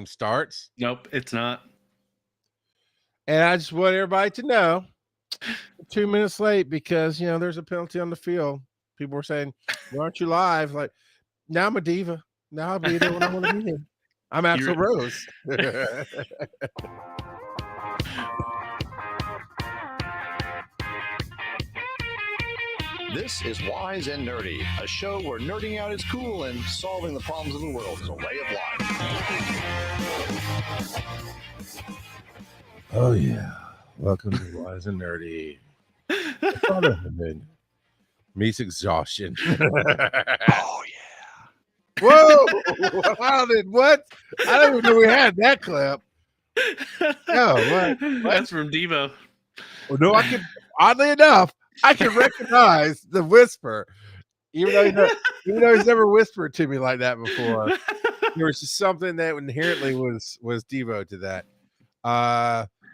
game starts. Nope, it's not. And I just want everybody to know 2 minutes late because, there's a penalty on the field. People were saying, why aren't you live? Like, now I'm a diva. Now I'll be there when I want to be there. I'm Axl Rose. This is Wise and Nerdy, a show where nerding out is cool and solving the problems of the world is a way of life. Oh, yeah. Welcome to Wise and Nerdy. Fatherhood meets exhaustion. Oh, yeah. Whoa! What? I don't even know we had that clip. No, what? That's from Devo. Well, no, oddly enough, I can recognize the whisper, even though he's never whispered to me like that before. There was just something that inherently was Devo to that.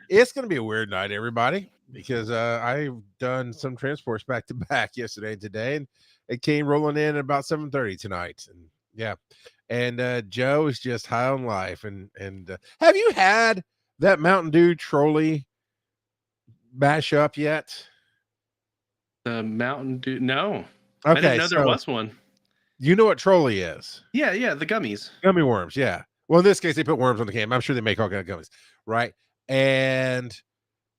It's going to be a weird night, everybody, because I've done some transports back to back yesterday and today, and it came rolling in at about 7:30 tonight. And yeah, and Joe is just high on life. And have you had that Mountain Dew trolley mash up yet? The Mountain Dew? No. Okay, I didn't know there was one. You know what trolley is? Yeah, the gummies. Gummy worms, yeah. Well, in this case, they put worms on the can. I'm sure they make all kind of gummies, right? And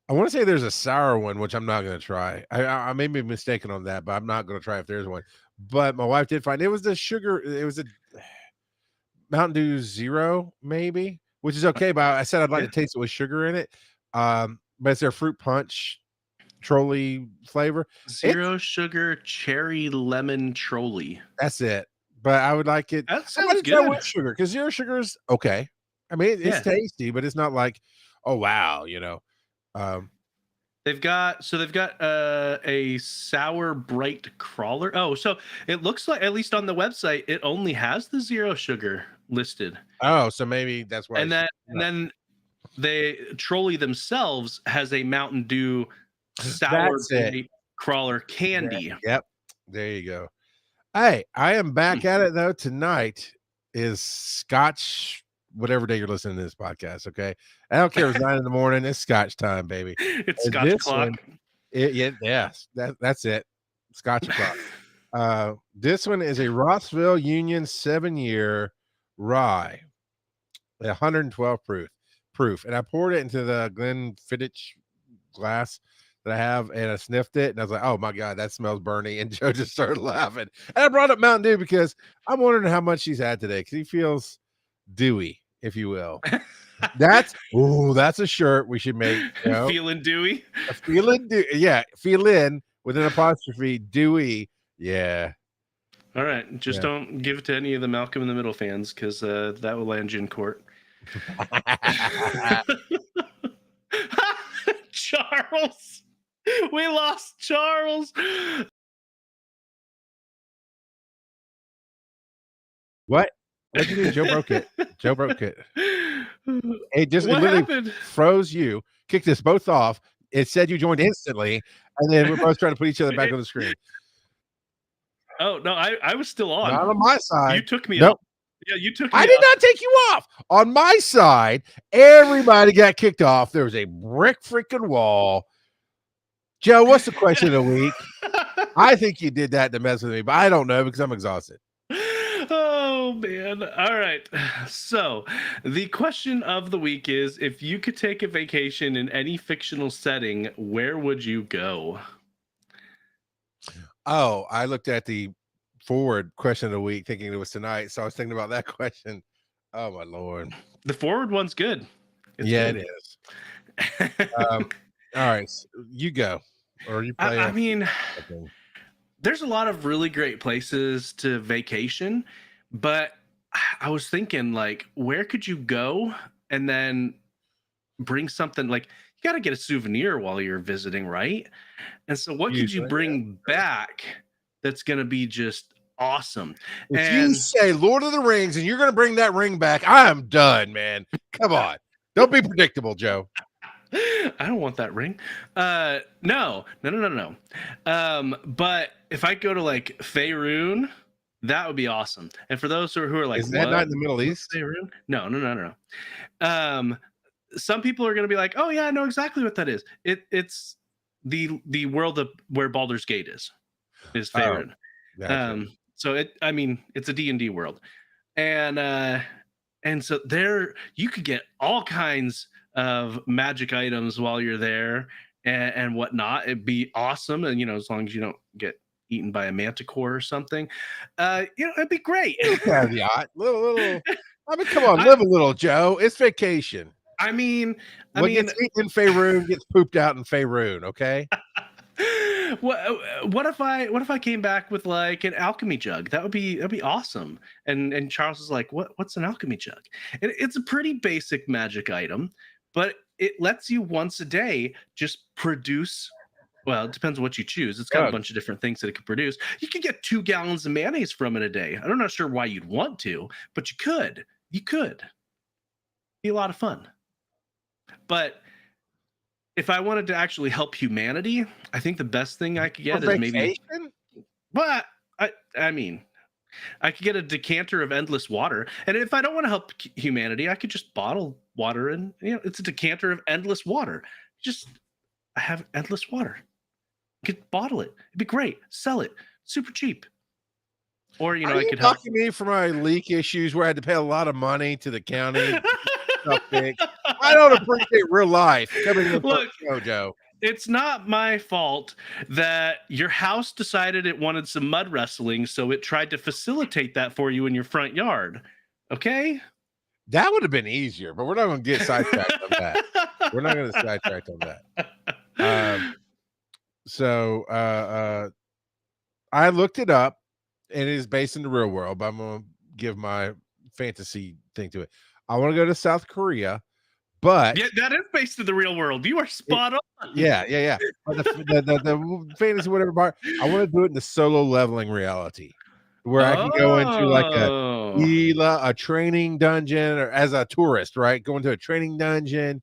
I want to say there's a sour one, which I'm not going to try. I may be mistaken on that, but I'm not going to try if there's one. But my wife did find it was a Mountain Dew Zero, maybe, which is okay. But I said I'd like to taste it with sugar in it. But it's their fruit punch trolley flavor. Zero sugar cherry lemon trolley. That's it. But I would like it. That sounds good with sugar, because zero sugar is okay. I mean, it's tasty, but it's not like, oh wow, They've got a sour bright crawler. Oh, so it looks like, at least on the website, it only has the zero sugar listed. Oh, so maybe that's why. And then the trolley themselves has a Mountain Dew sour bright crawler candy. Yep, there you go. Hey, I am back at it though. Tonight is Scotch, whatever day you're listening to this podcast. Okay, I don't care if it's 9 a.m. It's Scotch time, baby. It's Scotch clock. That's it. Scotch clock. This one is a Rossville Union 7-year rye, 112 proof, and I poured it into the Glenfiddich glass that I have, and I sniffed it, and I was like, oh my god, that smells burny. And Joe just started laughing, and I brought up Mountain Dew because I'm wondering how much he's had today, because he feels dewy, if you will. That's a shirt we should make. Feeling dewy. Feeling with an apostrophe, dewy. Yeah. All right, just don't give it to any of the Malcolm in the Middle fans, because that will land you in court. Charles, we lost Charles. What did you do? Joe broke it. It just what literally happened? Froze you, kicked us both off. It said you joined instantly, and then we're both trying to put each other back on the screen. Oh no, I was still on. Not on my side. You took me nope. off. Yeah, you took me I did not take you off. On my side, everybody got kicked off. There was a brick freaking wall. Joe, what's the question of the week? I think you did that to mess with me, but I don't know because I'm exhausted. Oh, man. All right. So the question of the week is, if you could take a vacation in any fictional setting, where would you go? Oh, I looked at the forward question of the week thinking it was tonight, so I was thinking about that question. Oh my lord, the forward one's good. It is. All right, so you go, or you play. I mean, there's a lot of really great places to vacation, but I was thinking, like, where could you go and then bring something? Like, you got to get a souvenir while you're visiting, right? And so what could you bring back that's going to be just awesome? If you say Lord of the Rings and you're going to bring that ring back, I am done, man. Come on. Don't be predictable, Joe. I don't want that ring. No. But if I go to like Faerûn That would be awesome. And for those who are like, Is that not in the Middle What's East? Faerûn? No. Some people are going to be like, oh yeah, I know exactly what that is. It's the world of where Baldur's Gate is Oh, Faerûn. gotcha. So it's a D&D world. And so there you could get all kinds of magic items while you're there and whatnot. It'd be awesome. And as long as you don't get eaten by a manticore or something, it'd be great. Little caveat, little. I mean, come on, live a little, Joe. It's vacation. I mean, What gets eaten in Faerûn gets pooped out in Faerûn. Okay. what if I came back with like an alchemy jug? That'd be awesome. And Charles is like, what's an alchemy jug? And it's a pretty basic magic item, but it lets you once a day just produce. Well, it depends on what you choose. It's got a bunch of different things that it could produce. You could get 2 gallons of mayonnaise from it a day. I'm not sure why you'd want to, but you could. Be a lot of fun. But if I wanted to actually help humanity, I think the best thing I could get is maybe. But I mean, I could get a decanter of endless water, and if I don't want to help humanity, I could just bottle water, and it's a decanter of endless water. I have endless water. You could bottle it. It'd be great. Sell it. Super cheap. Or I could help me for my leak issues where I had to pay a lot of money to the county. I don't appreciate real life coming in. Look, Joe. It's not my fault that your house decided it wanted some mud wrestling, so it tried to facilitate that for you in your front yard. Okay? That would have been easier, but we're not going to get sidetracked on that. We're not going to sidetrack on that. So I looked it up, and it is based in the real world, but I'm going to give my fantasy thing to it. I want to go to South Korea, but yeah, that is based in the real world. You are spot on. Yeah. But the fantasy, whatever part, I want to do it in the solo leveling reality, where I can go into like a training dungeon, or as a tourist, right? Go into a training dungeon.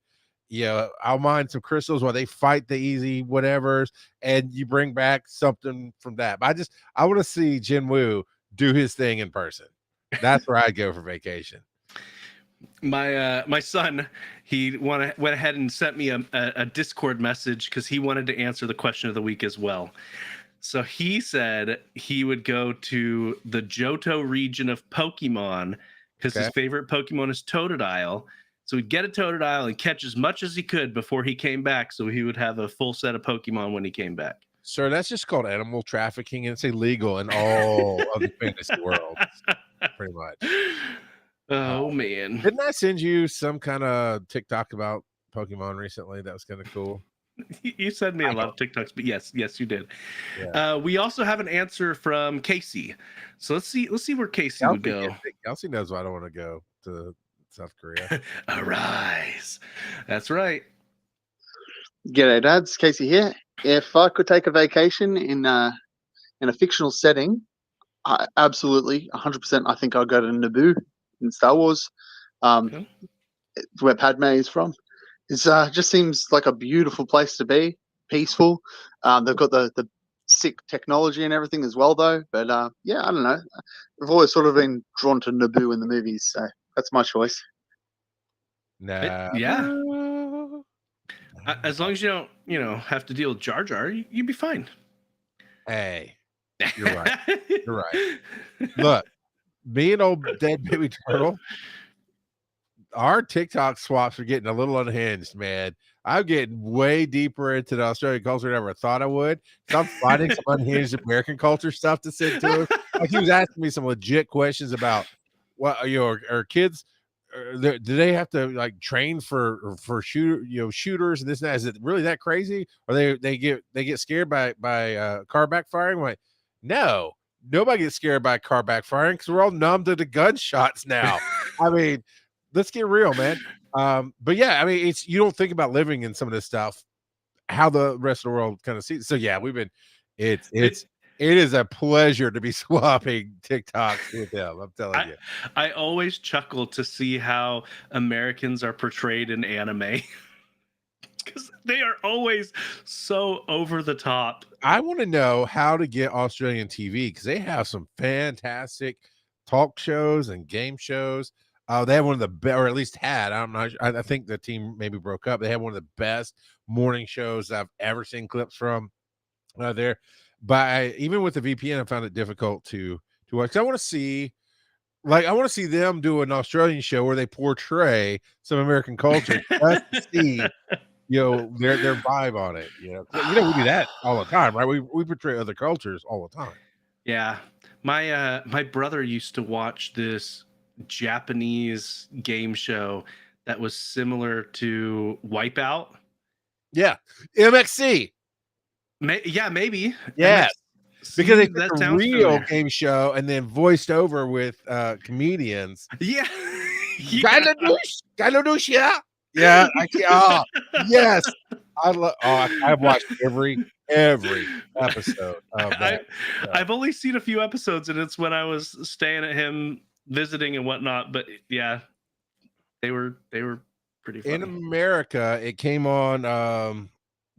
I'll mine some crystals while they fight the easy whatevers, and you bring back something from that. But I want to see Jin Woo do his thing in person. That's where I go for vacation. My son, he went ahead and sent me a Discord message because he wanted to answer the question of the week as well. So he said he would go to the Johto region of Pokemon because his favorite Pokemon is Totodile. So he'd get a Totodile and catch as much as he could before he came back, so he would have a full set of Pokemon when he came back. Sir, that's just called animal trafficking, and it's illegal in all of the fantasy worlds, pretty much. Oh man! Didn't I send you some kind of TikTok about Pokemon recently? That was kind of cool. You sent me a lot of TikToks, but yes, you did. Yeah. We also have an answer from Casey, so let's see where Casey would go. Kelsey knows why I don't want to go to South Korea. Arise, that's right. G'day, dads. Casey here. If I could take a vacation in a fictional setting, I absolutely 100%. I think I'll go to Naboo in Star Wars, where Padme is from. It just seems like a beautiful place to be, peaceful. They've got the sick technology and everything as well, though. But yeah, I don't know. I've always sort of been drawn to Naboo in the movies, so that's my choice. Nah. Yeah. As long as you don't, have to deal with Jar Jar, you'd be fine. Hey, you're right. You're right. Look, me and old dead baby turtle, our TikTok swaps are getting a little unhinged, man. I'm getting way deeper into the Australian culture than I ever thought I would. So I'm finding some unhinged American culture stuff to send to him. Like, he was asking me some legit questions about what are kids. Do they have to like train for shooters and this and that? Is it really that crazy? Or they get scared by car backfiring? I'm like, no, nobody gets scared by car backfiring because we're all numb to the gunshots now. I mean, let's get real, man. But yeah, I mean, you don't think about living in some of this stuff, how the rest of the world kind of sees. So yeah, it is a pleasure to be swapping TikToks with them. I'm telling you. I always chuckle to see how Americans are portrayed in anime. because they are always so over the top. I want to know how to get Australian TV because they have some fantastic talk shows and game shows. They have one of the best, or at least had. I'm not. I think the team maybe broke up. They have one of the best morning shows I've ever seen clips from there. But even with the VPN, I found it difficult to watch. I want to see, I want to see them do an Australian show where they portray some American culture just to see, their vibe on it. We do that all the time, right? We portray other cultures all the time. Yeah, my brother used to watch this Japanese game show that was similar to Wipeout. Yeah, MXC. Maybe. Yes, because they that took a sounds real familiar. game show and then voiced over with comedians. Yeah. Gailadouche, yeah. Yeah, yes. I've watched every episode of that. I've only seen a few episodes, and it's when I was staying at him visiting and whatnot. But yeah, they were pretty funny. In America, it came on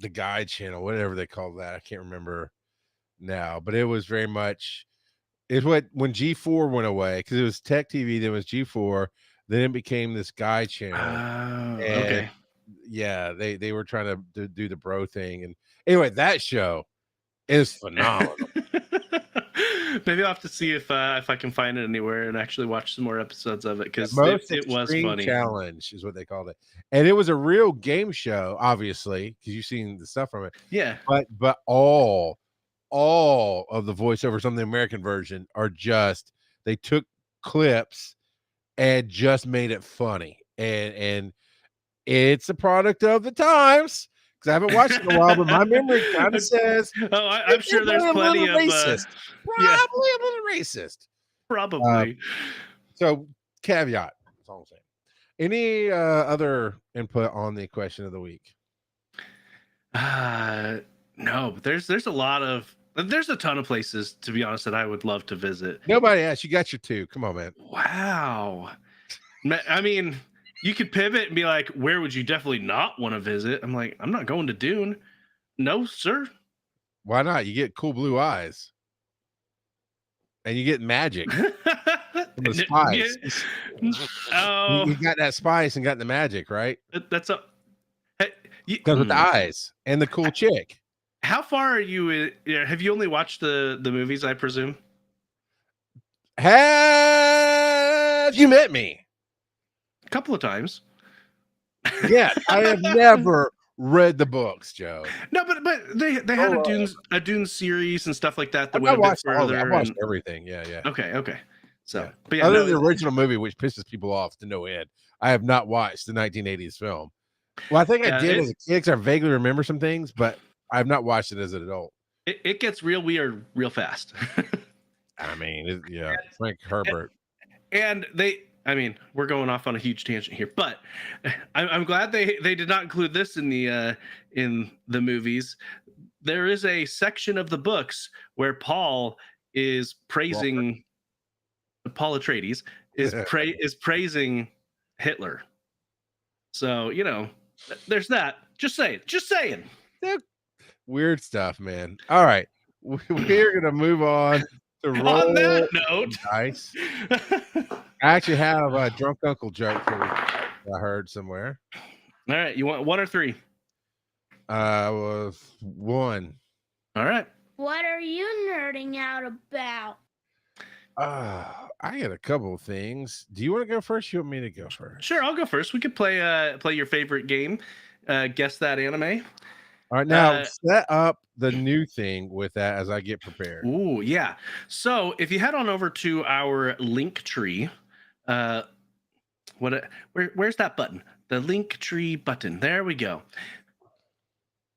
the Guide channel, whatever they call that. I can't remember now, but it was very much when G4 went away, because it was Tech TV, then it was G4, then it became this Guide channel. Okay. Yeah, they were trying to do the bro thing, and anyway, that show is phenomenal. Maybe I'll have to see if I can find it anywhere and actually watch some more episodes of it, because it was funny. Challenge is what they called it, and it was a real game show, obviously, because you've seen the stuff from it. Yeah, but all of the voiceovers on the American version are just, they took clips and just made it funny, and it's a product of the times, because I haven't watched it in a while, but my memory kind of says, I'm sure there's plenty of racist. Probably a little racist. Probably. So caveat. That's all I'm saying. Any other input on the question of the week? No, but there's a ton of places, to be honest, that I would love to visit. Nobody asked. You got your two. Come on, man. Wow. I mean, you could pivot and be like, where would you definitely not want to visit? I'm like, I'm not going to Dune. No, sir. Why not? You get cool blue eyes. And you get magic. From the spice. Oh. You got that spice and got the magic, right? That's a... Because with the eyes and the cool chick. How far are you? Have you only watched the movies, I presume? Have you met me? A couple of times. Yeah, I have never read the books, Joe. No, but they had a Dune series and stuff like that. That went I a bit watched further. I watched everything. Yeah. Okay. So, yeah. But yeah, other than the original movie, which pisses people off to no end, I have not watched the 1980s film. Well, I think I did as a kid, because I vaguely remember some things, but I have not watched it as an adult. It gets real weird real fast. I mean, Frank Herbert. And we're going off on a huge tangent here, but I'm glad they did not include this in the movies. There is a section of the books where Paul is praising Paul Atreides is praising Hitler. So, there's that. Just saying. Weird stuff, man. All right. We're going to move on to roll on that note. Dice. I actually have a drunk uncle joke that I heard somewhere. All right. You want one or three? Was one. All right. What are you nerding out about? I got a couple of things. Do you want to go first? You want me to go first? Sure, I'll go first. We could play your favorite game. Guess that anime. All right, now set up the new thing with that as I get prepared. Ooh, yeah. So if you head on over to our link tree, where's that button? The link tree button. There we go.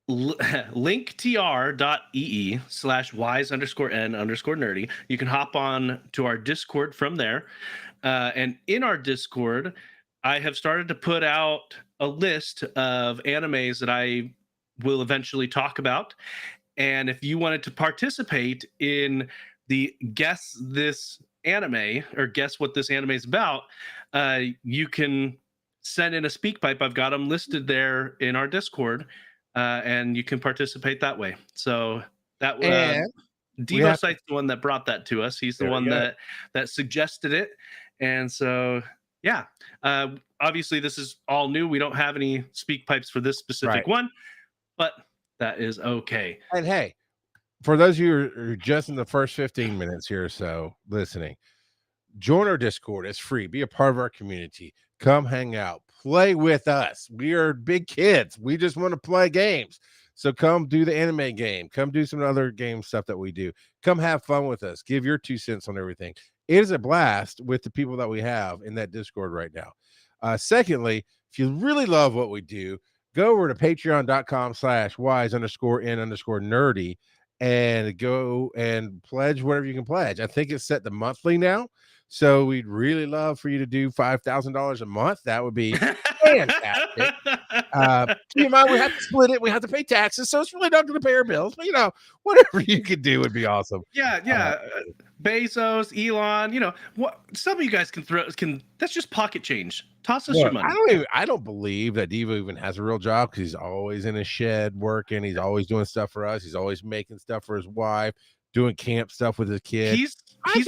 linktr.ee/wise_n_nerdy. You can hop on to our Discord from there. And in our Discord, I have started to put out a list of animes that I will eventually talk about. And if you wanted to participate in the guess this anime or guess what this anime is about, you can send in a speak pipe. I've got them listed there in our Discord, and you can participate that way. So that And we Devo have Sight's the one that brought that to us. He's the There we one go. that suggested it, and so yeah. Obviously, this is all new. We don't have any speak pipes for this specific Right. one, but that is okay. And hey, for those of you who are just in the first 15 minutes here or so listening, join our Discord. It's free. Be a part of our community. Come hang out. Play with us. We are big kids. We just want to play games. So come do the anime game. Come do some other game stuff that we do. Come have fun with us. Give your 2 cents on everything. It is a blast with the people that we have in that Discord right now. Secondly, if you really love what we do, go over to patreon.com/wise_n_nerdy and go and pledge whatever you can pledge. I think it's set to monthly now. So we'd really love for you to do $5,000 a month. That would be fantastic. Keep in mind, we have to split it. We have to pay taxes. So it's really not going to pay our bills. But, whatever you could do would be awesome. Yeah. Bezos, Elon, what some of you guys can that's just pocket change. Toss us your money. I don't believe that Devo even has a real job because he's always in his shed working. He's always doing stuff for us. He's always making stuff for his wife, doing camp stuff with his kid. He's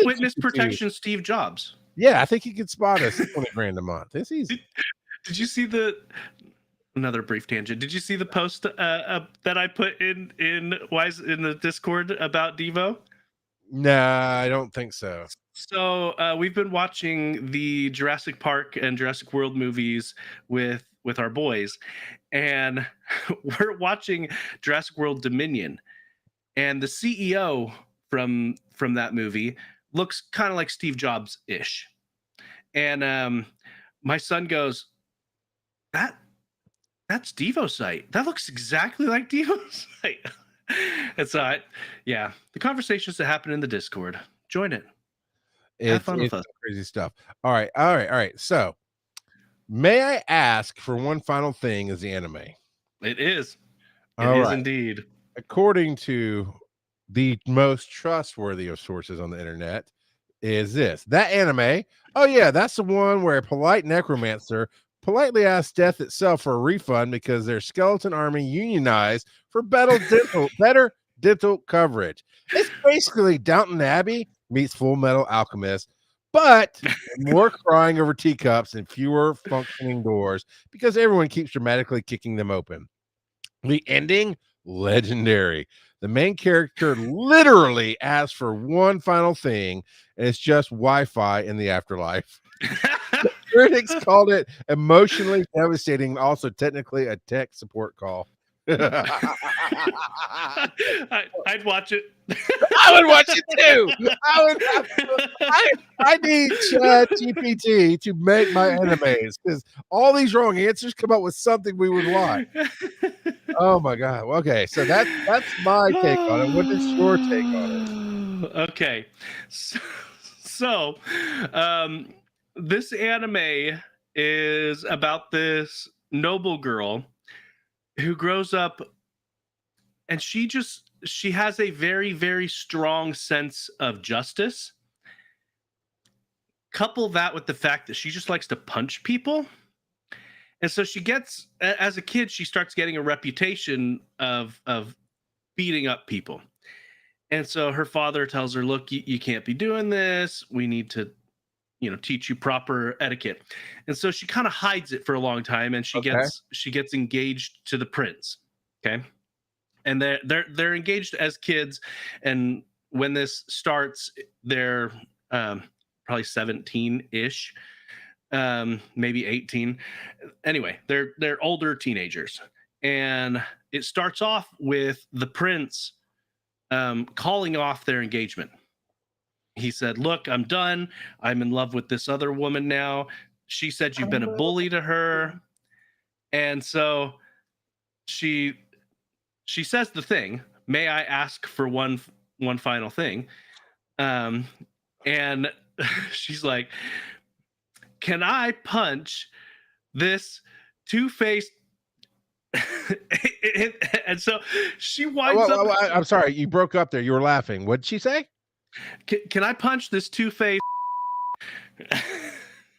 witness protection Steve Jobs. Yeah, I think he could spot us 20 grand a month. It's easy. Did you see another brief tangent? Did you see the post that I put in Wise in the Discord about Devo? Nah, I don't think so. So we've been watching the Jurassic Park and Jurassic World movies with our boys, and we're watching Jurassic World Dominion, and the CEO from that movie looks kind of like Steve Jobs ish, and my son goes, that's Devo Sight. That looks exactly like Devo Sight. It's yeah, the conversations that happen in the Discord. Join it. Have fun with us. Crazy stuff. All right. So, may I ask for one final thing as the anime? It is. It is indeed. According to the most trustworthy of sources on the internet, is that anime? Oh yeah, that's the one where a polite necromancer politely asks death itself for a refund because their skeleton army unionized for better dental coverage. It's basically Downton Abbey meets Full Metal Alchemist, but more crying over teacups and fewer functioning doors because everyone keeps dramatically kicking them open. The ending, legendary. The main character literally asks for one final thing, and it's just Wi-Fi in the afterlife. Critics called it emotionally devastating, and also technically a tech support call. I'd watch it. I would watch it too. I need ChatGPT to make my animes because all these wrong answers come up with something we would watch. Oh my god. Okay, so that's my take on it. What is your take on it? Okay, so this anime is about this noble girl who grows up, and she has a very, very strong sense of justice. Couple that with the fact that she just likes to punch people. And so as a kid, she starts getting a reputation of beating up people. And so her father tells her, look, you can't be doing this. We need to, teach you proper etiquette. And so she kind of hides it for a long time, and she gets engaged to the prince. Okay. And they're engaged as kids. And when this starts, they're probably 17-ish. Maybe 18. Anyway, they're older teenagers, and it starts off with the prince calling off their engagement. He said, look, I'm done. I'm in love with this other woman now. She said you've been a bully to her. And so she says the thing, may I ask for one final thing? And she's like, can I punch this two-faced? And so she winds up. I'm sorry, you broke up there. You were laughing. What did she say? Can I punch this two-faced?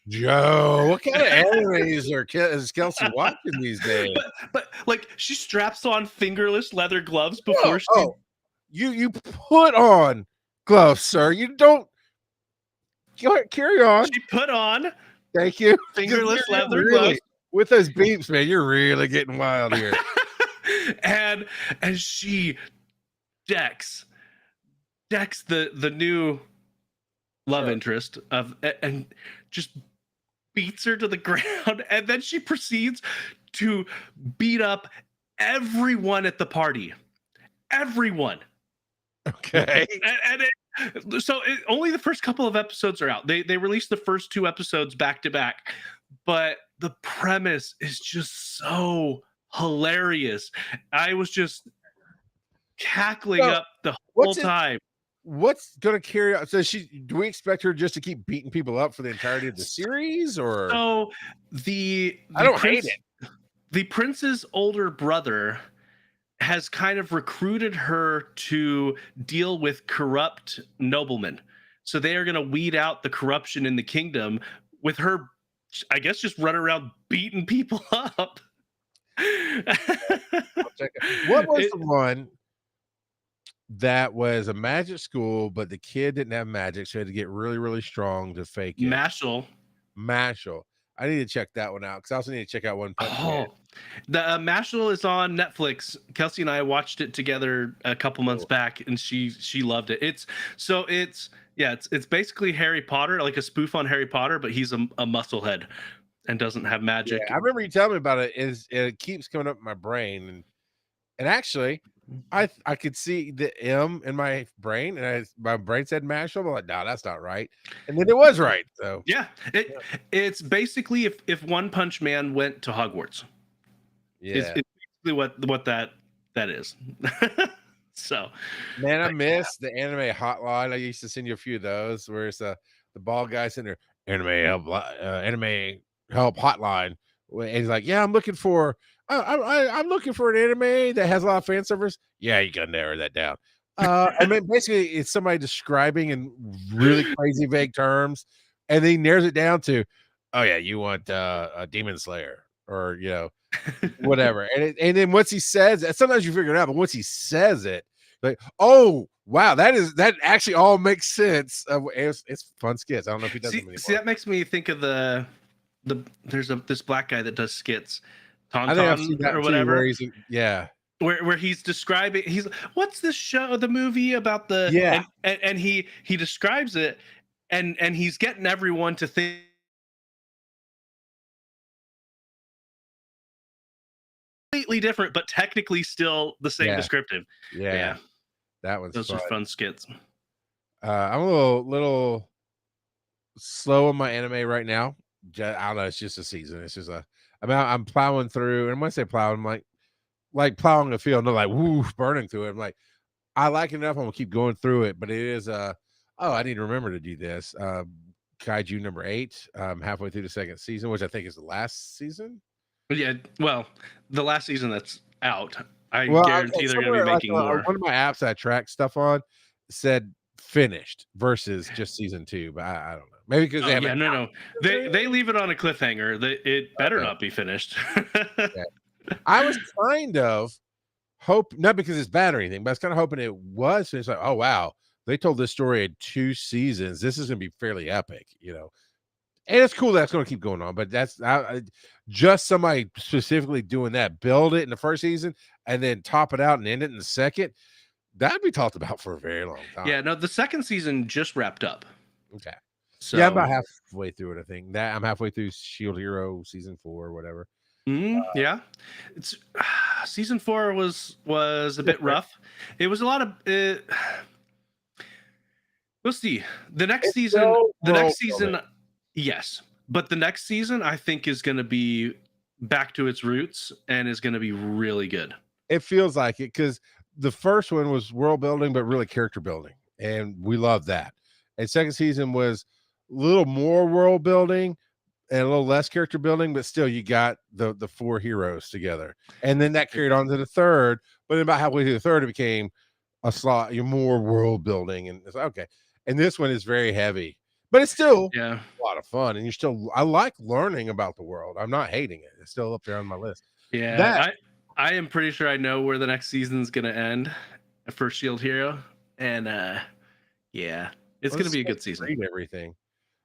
Joe, what kind of animes is Kelsey watching these days? But like she straps on fingerless leather gloves before you put on gloves, sir. You don't carry on. she put on Thank you. fingerless You're leather really, gloves. with those beeps, man. You're really getting wild here. and she decks the new love interest of and just beats her to the ground, and then she proceeds to beat up everyone at the party. Everyone. Okay. Only the first couple of episodes are out. They released the first 2 episodes back to back, but the premise is just so hilarious. I was just cackling up the whole time. What's gonna carry on? So do we expect her just to keep beating people up for the entirety of the series, or So I don't hate it. The prince's older brother has kind of recruited her to deal with corrupt noblemen. So they are going to weed out the corruption in the kingdom with her, I guess, just run around beating people up. What was the one that was a magic school, but the kid didn't have magic, so he had to get really, really strong to fake it? Mashal. I need to check that one out because I also need to check out One Punch Man. The Mashal is on Netflix. Kelsey and I watched it together a couple months back, and she loved it. It's basically Harry Potter, like a spoof on Harry Potter, but he's a musclehead and doesn't have magic. Yeah, I remember you telling me about it. It keeps coming up in my brain, and actually, I could see the M in my brain, and my brain said Mashal. I'm like, no, that's not right, and then it was right. So yeah, it's basically if One Punch Man went to Hogwarts. Yeah, it's basically what that is. So, man, I miss the anime hotline. I used to send you a few of those where it's the bald guy sitting there, anime help hotline, and he's like, yeah, I'm looking for an anime that has a lot of fan service. Yeah, you gotta narrow that down. I mean, basically, it's somebody describing in really crazy vague terms, and then he narrows it down to, oh yeah, you want a Demon Slayer, or whatever. And then once he says that, sometimes you figure it out, but once he says it, like, oh wow, that actually all makes sense. It's fun skits. I don't know if he does them anymore. See, that makes me think of there's this black guy that does skits, Tauntaun or whatever. Where he's describing, what's this show, the movie about and he describes it, and he's getting everyone to think completely different, but technically still the same descriptive. Yeah. That one's those fun. are fun skits. I'm a little slow on my anime right now. I don't know. It's just a season. It's just I'm plowing through, and when I say plowing, I'm like plowing a field, not like woo burning through it. I'm like, I like it enough. I'm gonna keep going through it, but it is I need to remember to do this. Kaiju number 8. Halfway through the second season, which I think is the last season. Yeah, well, the last season that's out, I guarantee they're going to be making more. One of my apps I track stuff on said finished versus just season 2, but I don't know. Maybe because they leave it on a cliffhanger. It better not be finished. I was kind of not because it's bad or anything, but I was kind of hoping it was finished. Like, oh wow, they told this story in 2 seasons. This is going to be fairly epic, And it's cool that's going to keep going on, but that's just somebody specifically doing that. Build it in the first season and then top it out and end it in the second. That'd be talked about for a very long time. Yeah, no, the second season just wrapped up. Okay. So yeah, I'm about halfway through it, I think. I'm halfway through Shield Hero season 4 or whatever. Yeah. It's season 4 was a bit rough. It was a lot of we'll see. The next season, yes, but the next season I think is going to be back to its roots and is going to be really good. It feels like it because the first one was world building, but really character building, and we love that. And second season was a little more world building and a little less character building, but still you got the 4 heroes together, and then that carried on to the third. But about halfway through the third, it became a slot, more world building, and it's okay. And this one is very heavy. but it's still Yeah. a lot of fun, and I like learning about the world. I'm not hating it. It's still up there on my list. Yeah. I am pretty sure I know where the next season's gonna end for Shield Hero. And yeah, it's gonna be a good season. Read everything.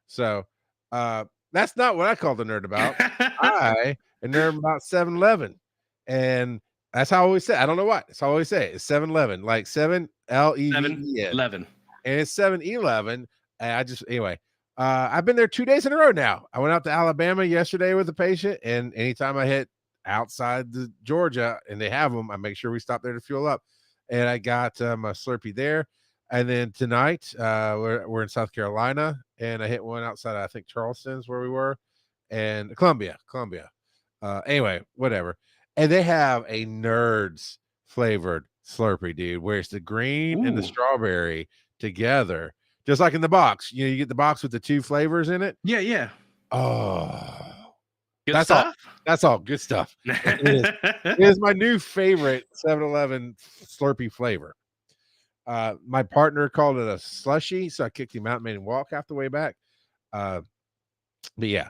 So that's not what I call the nerd about. I am nerd about 7-Eleven. And that's how I always say it. I don't know why. That's how I always say it. It's 7-Eleven, like 7-L-E-V-E-N. 7-Eleven. And it's 7-Eleven. And anyway, I've been there 2 days in a row now. I went out to Alabama yesterday with a patient, and anytime I hit outside the Georgia and they have them, I make sure we stop there to fuel up. And I got my Slurpee there. And then tonight, we're in South Carolina, and I hit one outside, I think Charleston's where we were, and Columbia. Anyway, whatever. And they have a Nerds flavored Slurpee, dude, where it's the green and the strawberry together, just like in the box. You get the box with the 2 flavors in it. Yeah. Oh, Good that's stuff. all. That's all good stuff. It is my new favorite 7-Eleven Slurpee flavor. My partner called it a slushy, so I kicked him out and made him walk half the way back. But yeah,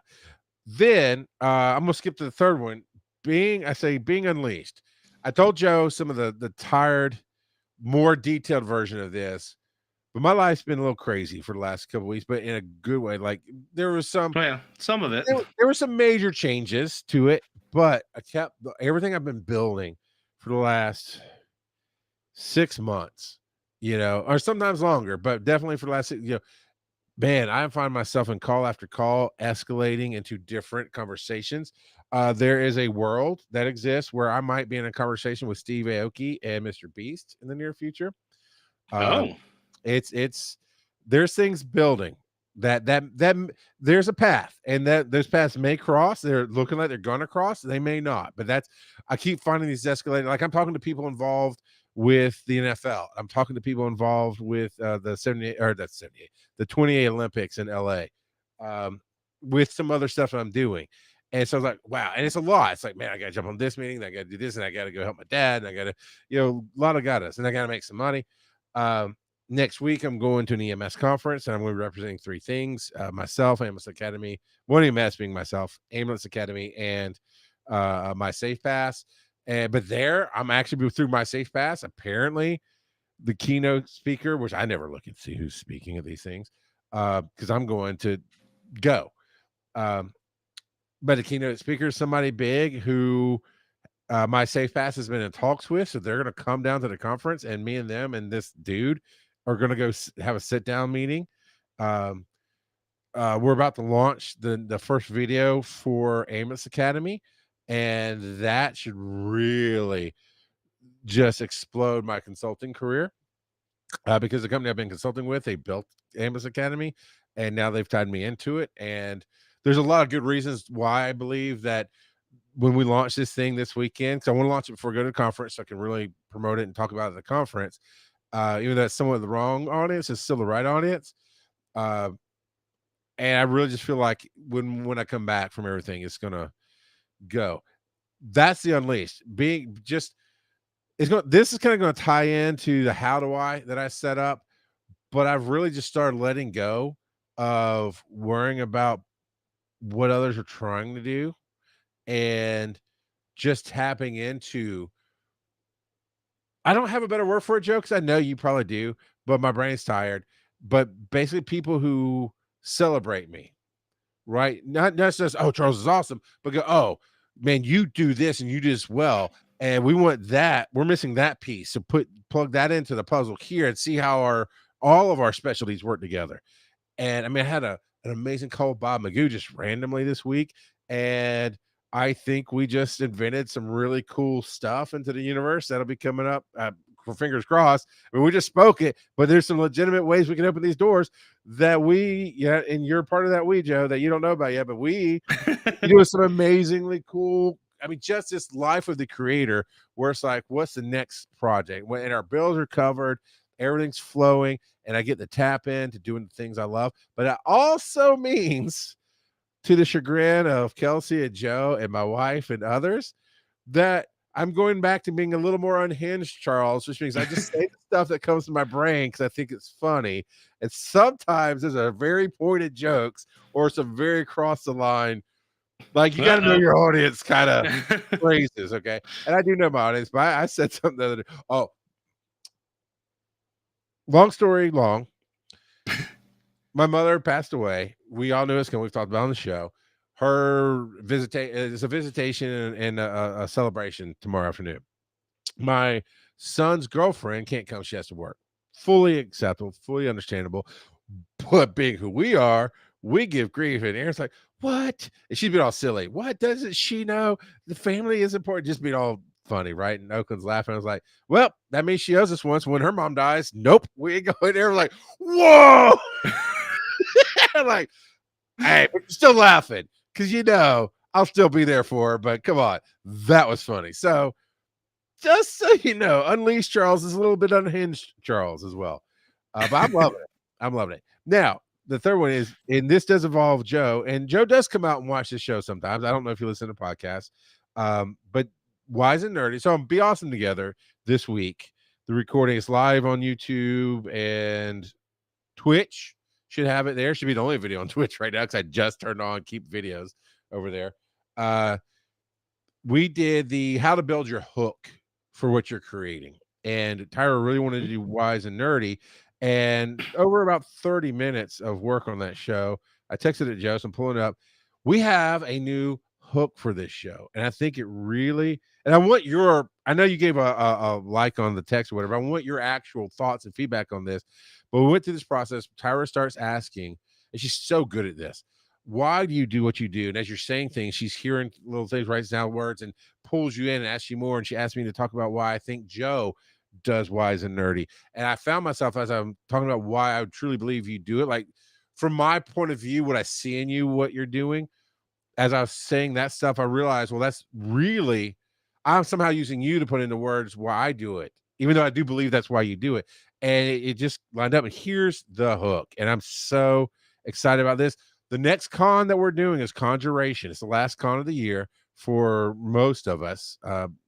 then I'm gonna skip to the third one. Being unleashed. I told Joe some of the tired, more detailed version of this, but my life's been a little crazy for the last couple of weeks, but in a good way. Like there was some of it. There were some major changes to it, but I kept everything I've been building for the last 6 months. Or sometimes longer, but definitely for the last, man, I find myself in call after call escalating into different conversations. There is a world that exists where I might be in a conversation with Steve Aoki and Mr. Beast in the near future. It's there's things building that there's a path, and that those paths may cross. They're looking like they're gonna cross. They may not, but I keep finding these escalating. Like I'm talking to people involved with the NFL. I'm talking to people involved with the 28 Olympics in LA, with some other stuff I'm doing. And so I was like, wow. And it's a lot. It's like, man, I got to jump on this meeting. I got to do this, and I got to go help my dad. And I got to, a lot of gotta, and I got to make some money. Next week, I'm going to an EMS conference, and I'm going to be representing 3 things: myself, Ambulance Academy, one EMS being myself, Ambulance Academy, and my Safe Pass. But there, I'm actually through my Safe Pass. Apparently, the keynote speaker, which I never look and see who's speaking of these things, because I'm going to go. But the keynote speaker is somebody big who my Safe Pass has been in talks with, so they're going to come down to the conference, and me and them and this dude are going to go have a sit down meeting. We're about to launch the first video for Ambulance Academy. And that should really just explode my consulting career, because the company I've been consulting with, they built Ambulance Academy, and now they've tied me into it. And there's a lot of good reasons why I believe that when we launch this thing this weekend, because I want to launch it before I go to the conference, so I can really promote it and talk about it at the conference. Even though it's somewhat the wrong audience, it's still the right audience. And I really just feel like when I come back from everything, it's gonna go. That's the unleashed. This is kind of going to tie into the how do I that I set up, but I've really just started letting go of worrying about what others are trying to do, and just tapping into, I don't have a better word for it, Joe, because I know you probably do, but my brain's tired. But basically people who celebrate me, right? Not just, oh, Charles is awesome, but go, oh, man, you do this and you do this well, and we want that. We're missing that piece. So plug that into the puzzle here and see how all of our specialties work together. And I mean, I had an amazing call with Bob Magoo just randomly this week, and I think we just invented some really cool stuff into the universe that'll be coming up. For fingers crossed. I mean, we just spoke it, but there's some legitimate ways we can open these doors that and you're part of that Joe, that you don't know about yet, but we do some amazingly cool. I mean, just this life of the creator, where it's like, what's the next project? And our bills are covered, everything's flowing, and I get to tap into doing the things I love. But it also means, to the chagrin of Kelsey and Joe and my wife and others, that I'm going back to being a little more unhinged, Charles, which means I just say the stuff that comes to my brain because I think it's funny. And sometimes there's a very pointed jokes or some very cross the line. Like you got to know your audience kind of phrases, okay? And I do know my audience, but I said something the other day. Oh, long story long. My mother passed away. We all knew it's going. We've talked about on the show. Her is a visitation and a celebration tomorrow afternoon. My son's girlfriend can't come. She has to work. Fully acceptable, fully understandable. But being who we are, we give grief. And Aaron's like, what? And she's been all silly. What doesn't she know? The family is important. Just being all funny, right? And Oakland's laughing. I was like, well, that means she owes us once when her mom dies. Nope. We ain't going there. We're like, whoa. Like, hey, but you're still laughing because I'll still be there for her. But come on, that was funny. So just so you know, Unleashed Charles is a little bit unhinged Charles as well. But I'm loving it. I'm loving it. Now, the third one is, and this does involve Joe, and Joe does come out and watch this show sometimes. I don't know if you listen to podcasts, but Wise and Nerdy. So Be Awesome Together this week. The recording is live on YouTube and Twitch. Should have it there. Should be the only video on Twitch right now because I just turned on Keep Videos over there. We did the how to build your hook for what you're creating. And Tyra really wanted to do Wise and Nerdy. And over about 30 minutes of work on that show, I texted it to Joe, so I'm pulling it up. We have a new hook for this show. And I think it really, and I know you gave a like on the text or whatever. I want your actual thoughts and feedback on this. But we went through this process. Tyra starts asking, and she's so good at this. Why do you do what you do? And as you're saying things, she's hearing little things, writes down words, and pulls you in and asks you more. And she asked me to talk about why I think Joe does Wise and Nerdy. And I found myself as I'm talking about why I truly believe you do it. Like from my point of view, what I see in you, what you're doing, as I was saying that stuff, I realized, well, that's really, I'm somehow using you to put into words why I do it, even though I do believe that's why you do it. And it just lined up. And here's the hook. And I'm so excited about this. The next con that we're doing is Conjuration. It's the last con of the year for most of us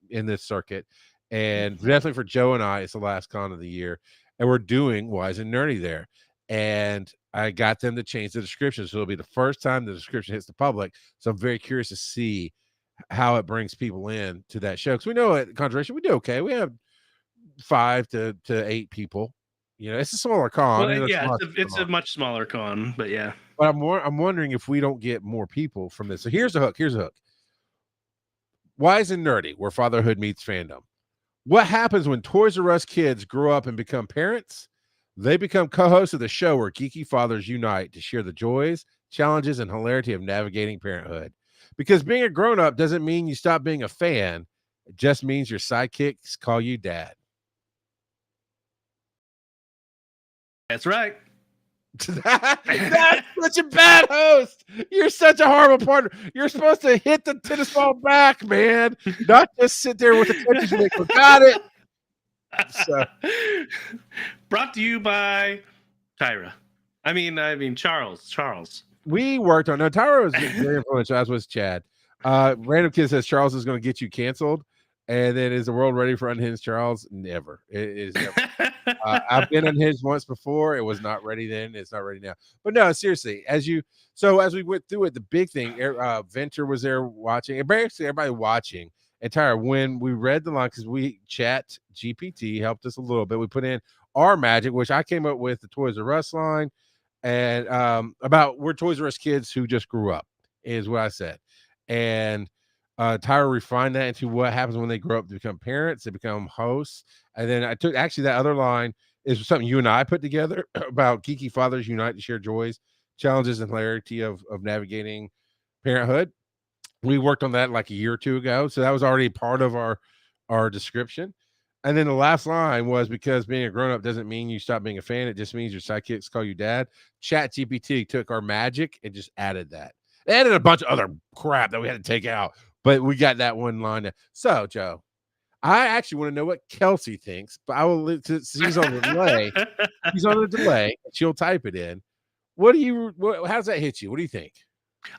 in this circuit. And definitely for Joe and I, it's the last con of the year. And we're doing Wise and Nerdy there. And I got them to change the description. So it'll be the first time the description hits the public. So I'm very curious to see how it brings people in to that show. Because we know at Conjuration, we do okay. We have 5 to 8 people. It's a smaller con. Well, yeah, it's a much smaller con, but yeah. But I'm wondering if we don't get more people from this. So here's the hook. Wise and Nerdy, where fatherhood meets fandom. What happens when Toys R Us kids grow up and become parents? They become co-hosts of the show where geeky fathers unite to share the joys, challenges, and hilarity of navigating parenthood. Because being a grown-up doesn't mean you stop being a fan. It just means your sidekicks call you dad. That's right. That's such a bad host. You're such a horrible partner. You're supposed to hit the tennis ball back, man. Not just sit there with the tennis maker. Got it. So. Brought to you by Tyra. I mean Charles. We worked on. No, Tyra was very influential, as was Chad. Random Kid says Charles is going to get you canceled. And then is the world ready for Unhinged Charles? Never. It is never. I've been unhinged once before. It was not ready then. It's not ready now. But no, seriously, as we went through it, the big thing, Venture was there watching, and basically everybody watching. And Tyra, when we read the line, because we chat GPT helped us a little bit. We put in our magic, which I came up with the Toys R Us line, and about we're Toys R Us kids who just grew up is what I said. And Tyra refined that into what happens when they grow up to become parents, they become hosts. And then I took actually that other line is something you and I put together about geeky fathers unite to share joys, challenges, and hilarity of navigating parenthood. We worked on that like a year or two ago. So that was already part of our description. And then the last line was because being a grown-up doesn't mean you stop being a fan. It just means your sidekicks call you dad. Chat GPT took our magic and just added that. They added a bunch of other crap that we had to take out. But we got that one line. So, Joe, I actually want to know what Kelsey thinks, but I will. She's on the delay. She's on the delay. She'll type it in. How does that hit you? What do you think?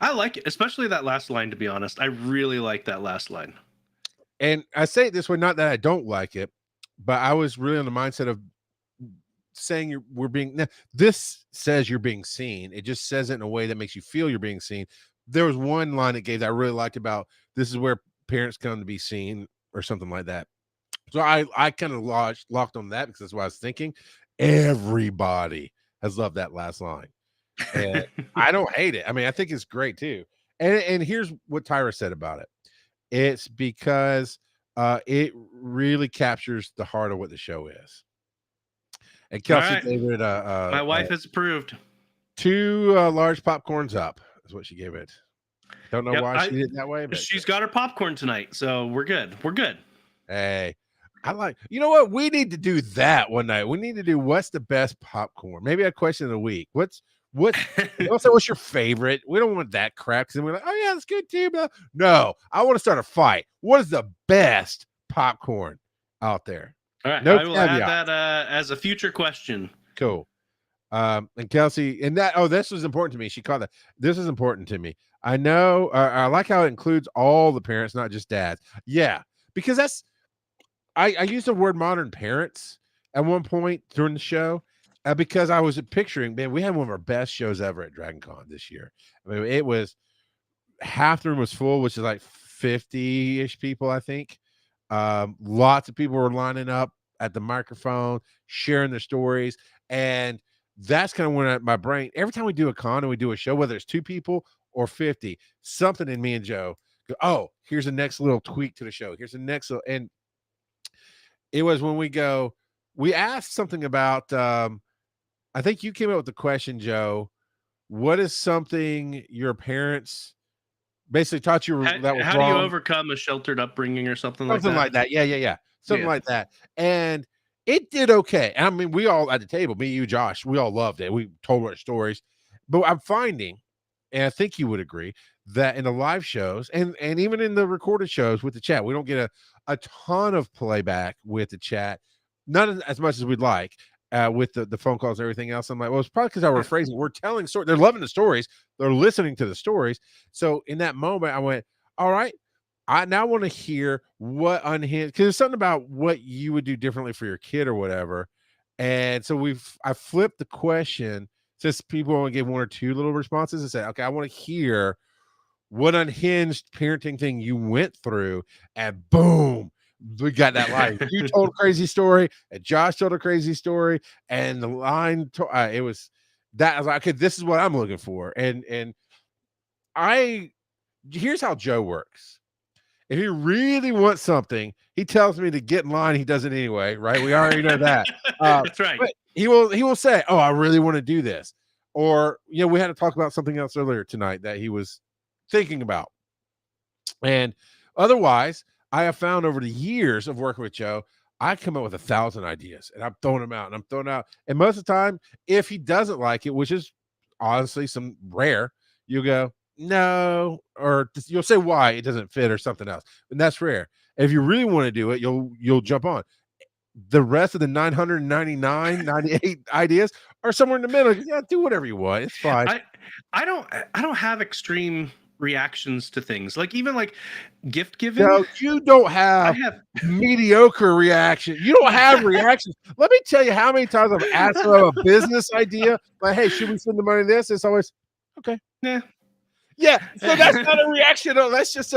I like it, especially that last line. To be honest, I really like that last line. And I say it this way, not that I don't like it, but I was really on the mindset of saying we're being. Now, this says you're being seen. It just says it in a way that makes you feel you're being seen. There was one line it gave that I really liked about this is where parents come to be seen or something like that. So I kind of locked on that because that's what I was thinking. Everybody has loved that last line. And I don't hate it. I mean, I think it's great too. And here's what Tyra said about it. It's because it really captures the heart of what the show is. And Kelsey right. gave it My wife has approved. 2 large popcorns up is what she gave it. Don't know why she did it that way, but She's got her popcorn tonight, so we're good. We're good. hey, I like, you know what? We need to do that one night. We need to do what's the best popcorn. Maybe a question of the week. What's don't say what's your favorite. We don't want that crap because then we're like, oh yeah, that's good too. But no, I want to start a fight. What is the best popcorn out there? All right, No I will caveat. add that as a future question. Cool. And Kelsey, and that this was important to me. She called that. This is important to me. I know. I like how it includes all the parents, not just dads. Yeah, because that's. I used the word modern parents at one point during the show because I was picturing, man, we had one of our best shows ever at Dragon Con this year. I mean, it was half the room was full, which is like 50-ish people, I think. Lots of people were lining up at the microphone, sharing their stories. And that's kind of when my brain, every time we do a con and we do a show, whether it's 2 people or 50, something in me and Joe go, oh, here's the next little tweak to the show. Here's the next little, and it was when we asked something about, I think you came up with the question, Joe, what is something your parents basically taught you that was how wrong? do you overcome a sheltered upbringing or something like that? Something like that. Yeah. Something like that. And it did okay. I mean, we all at the table, me, you, Josh, we all loved it. We told our stories. But I'm finding, and I think you would agree, that in the live shows and even in the recorded shows with the chat, we don't get a ton of playback with the chat, not as much as we'd like. With the phone calls and everything else, I'm like, well, it's probably because we're phrasing. We're telling stories. They're loving the stories. They're listening to the stories. So in that moment, I went, all right, I now want to hear what unhinged, because there's something about what you would do differently for your kid or whatever. And so I flipped the question since people only gave 1 or 2 little responses and said, okay, I want to hear what unhinged parenting thing you went through, and boom, we got that line. You told a crazy story, and Josh told a crazy story, and the line it was that. I was like, okay, this is what I'm looking for. And here's how Joe works. If he really wants something, he tells me to get in line. He does it anyway, right? We already know that. That's right. But he will say, "Oh, I really want to do this," or we had to talk about something else earlier tonight that he was thinking about. And otherwise, I have found over the years of working with Joe, I come up with 1,000 ideas, and I'm throwing them out, and I'm throwing out. And most of the time, if he doesn't like it, which is honestly some rare, you go, no, or you'll say why it doesn't fit or something else, and that's rare. If you really want to do it, you'll jump on. The rest of the 999, 98 ideas are somewhere in the middle. Yeah, do whatever you want. It's fine. I don't have extreme reactions to things, like even like gift giving. No, you don't have mediocre reaction. You don't have reactions. Let me tell you how many times I've asked for a business idea, like, hey, should we send the money to this? It's always okay. Yeah. So that's not a reaction. That's just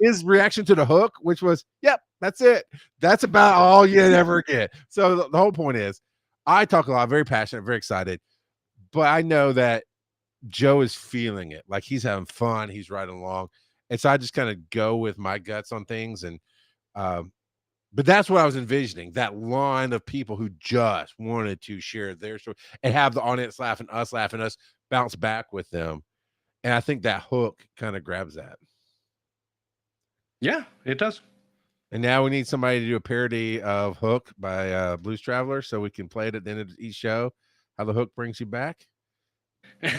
his reaction to the hook, which was, yep, that's it. That's about all you ever get. So the whole point is, I talk a lot, very passionate, very excited, but I know that Joe is feeling it. Like he's having fun. He's riding along. And so I just kind of go with my guts on things. And, but that's what I was envisioning, that line of people who just wanted to share their story and have the audience laughing, us bounce back with them. And I think that hook kind of grabs that. Yeah, it does. And now we need somebody to do a parody of Hook by Blues Traveler so we can play it at the end of each show, how the hook brings you back. All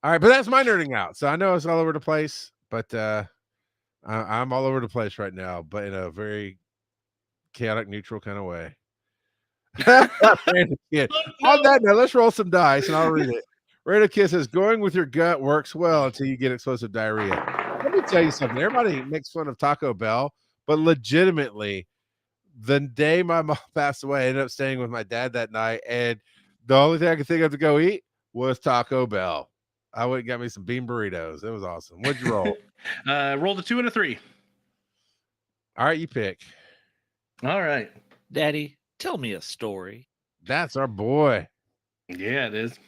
right, but that's my nerding out. So I know it's all over the place, but I'm all over the place right now, but in a very chaotic, neutral kind of way. On that note, let's roll some dice and I'll read it. Random Kid says, going with your gut works well until you get explosive diarrhea. Let me tell you something. Everybody makes fun of Taco Bell, but legitimately, the day my mom passed away, I ended up staying with my dad that night, and the only thing I could think of to go eat was Taco Bell. I went and got me some bean burritos. It was awesome. What'd you roll? Rolled a 2 and a 3. All right, you pick. All right. Daddy, tell me a story. That's our boy. Yeah, it is.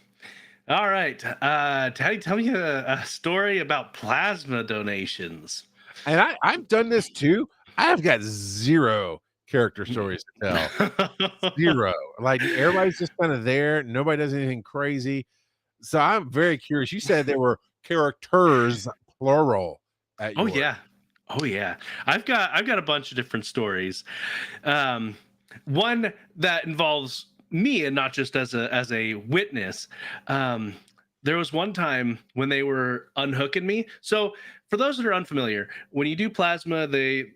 All right. Daddy, tell me a story about plasma donations. And I've done this too. I have got zero character stories to tell. Zero. Like everybody's just kind of there. Nobody does anything crazy. So I'm very curious. You said there were characters, plural. Oh yeah. Oh yeah. I've got a bunch of different stories. One that involves me and not just as a witness. There was one time when they were unhooking me. So for those that are unfamiliar, when you do plasma, they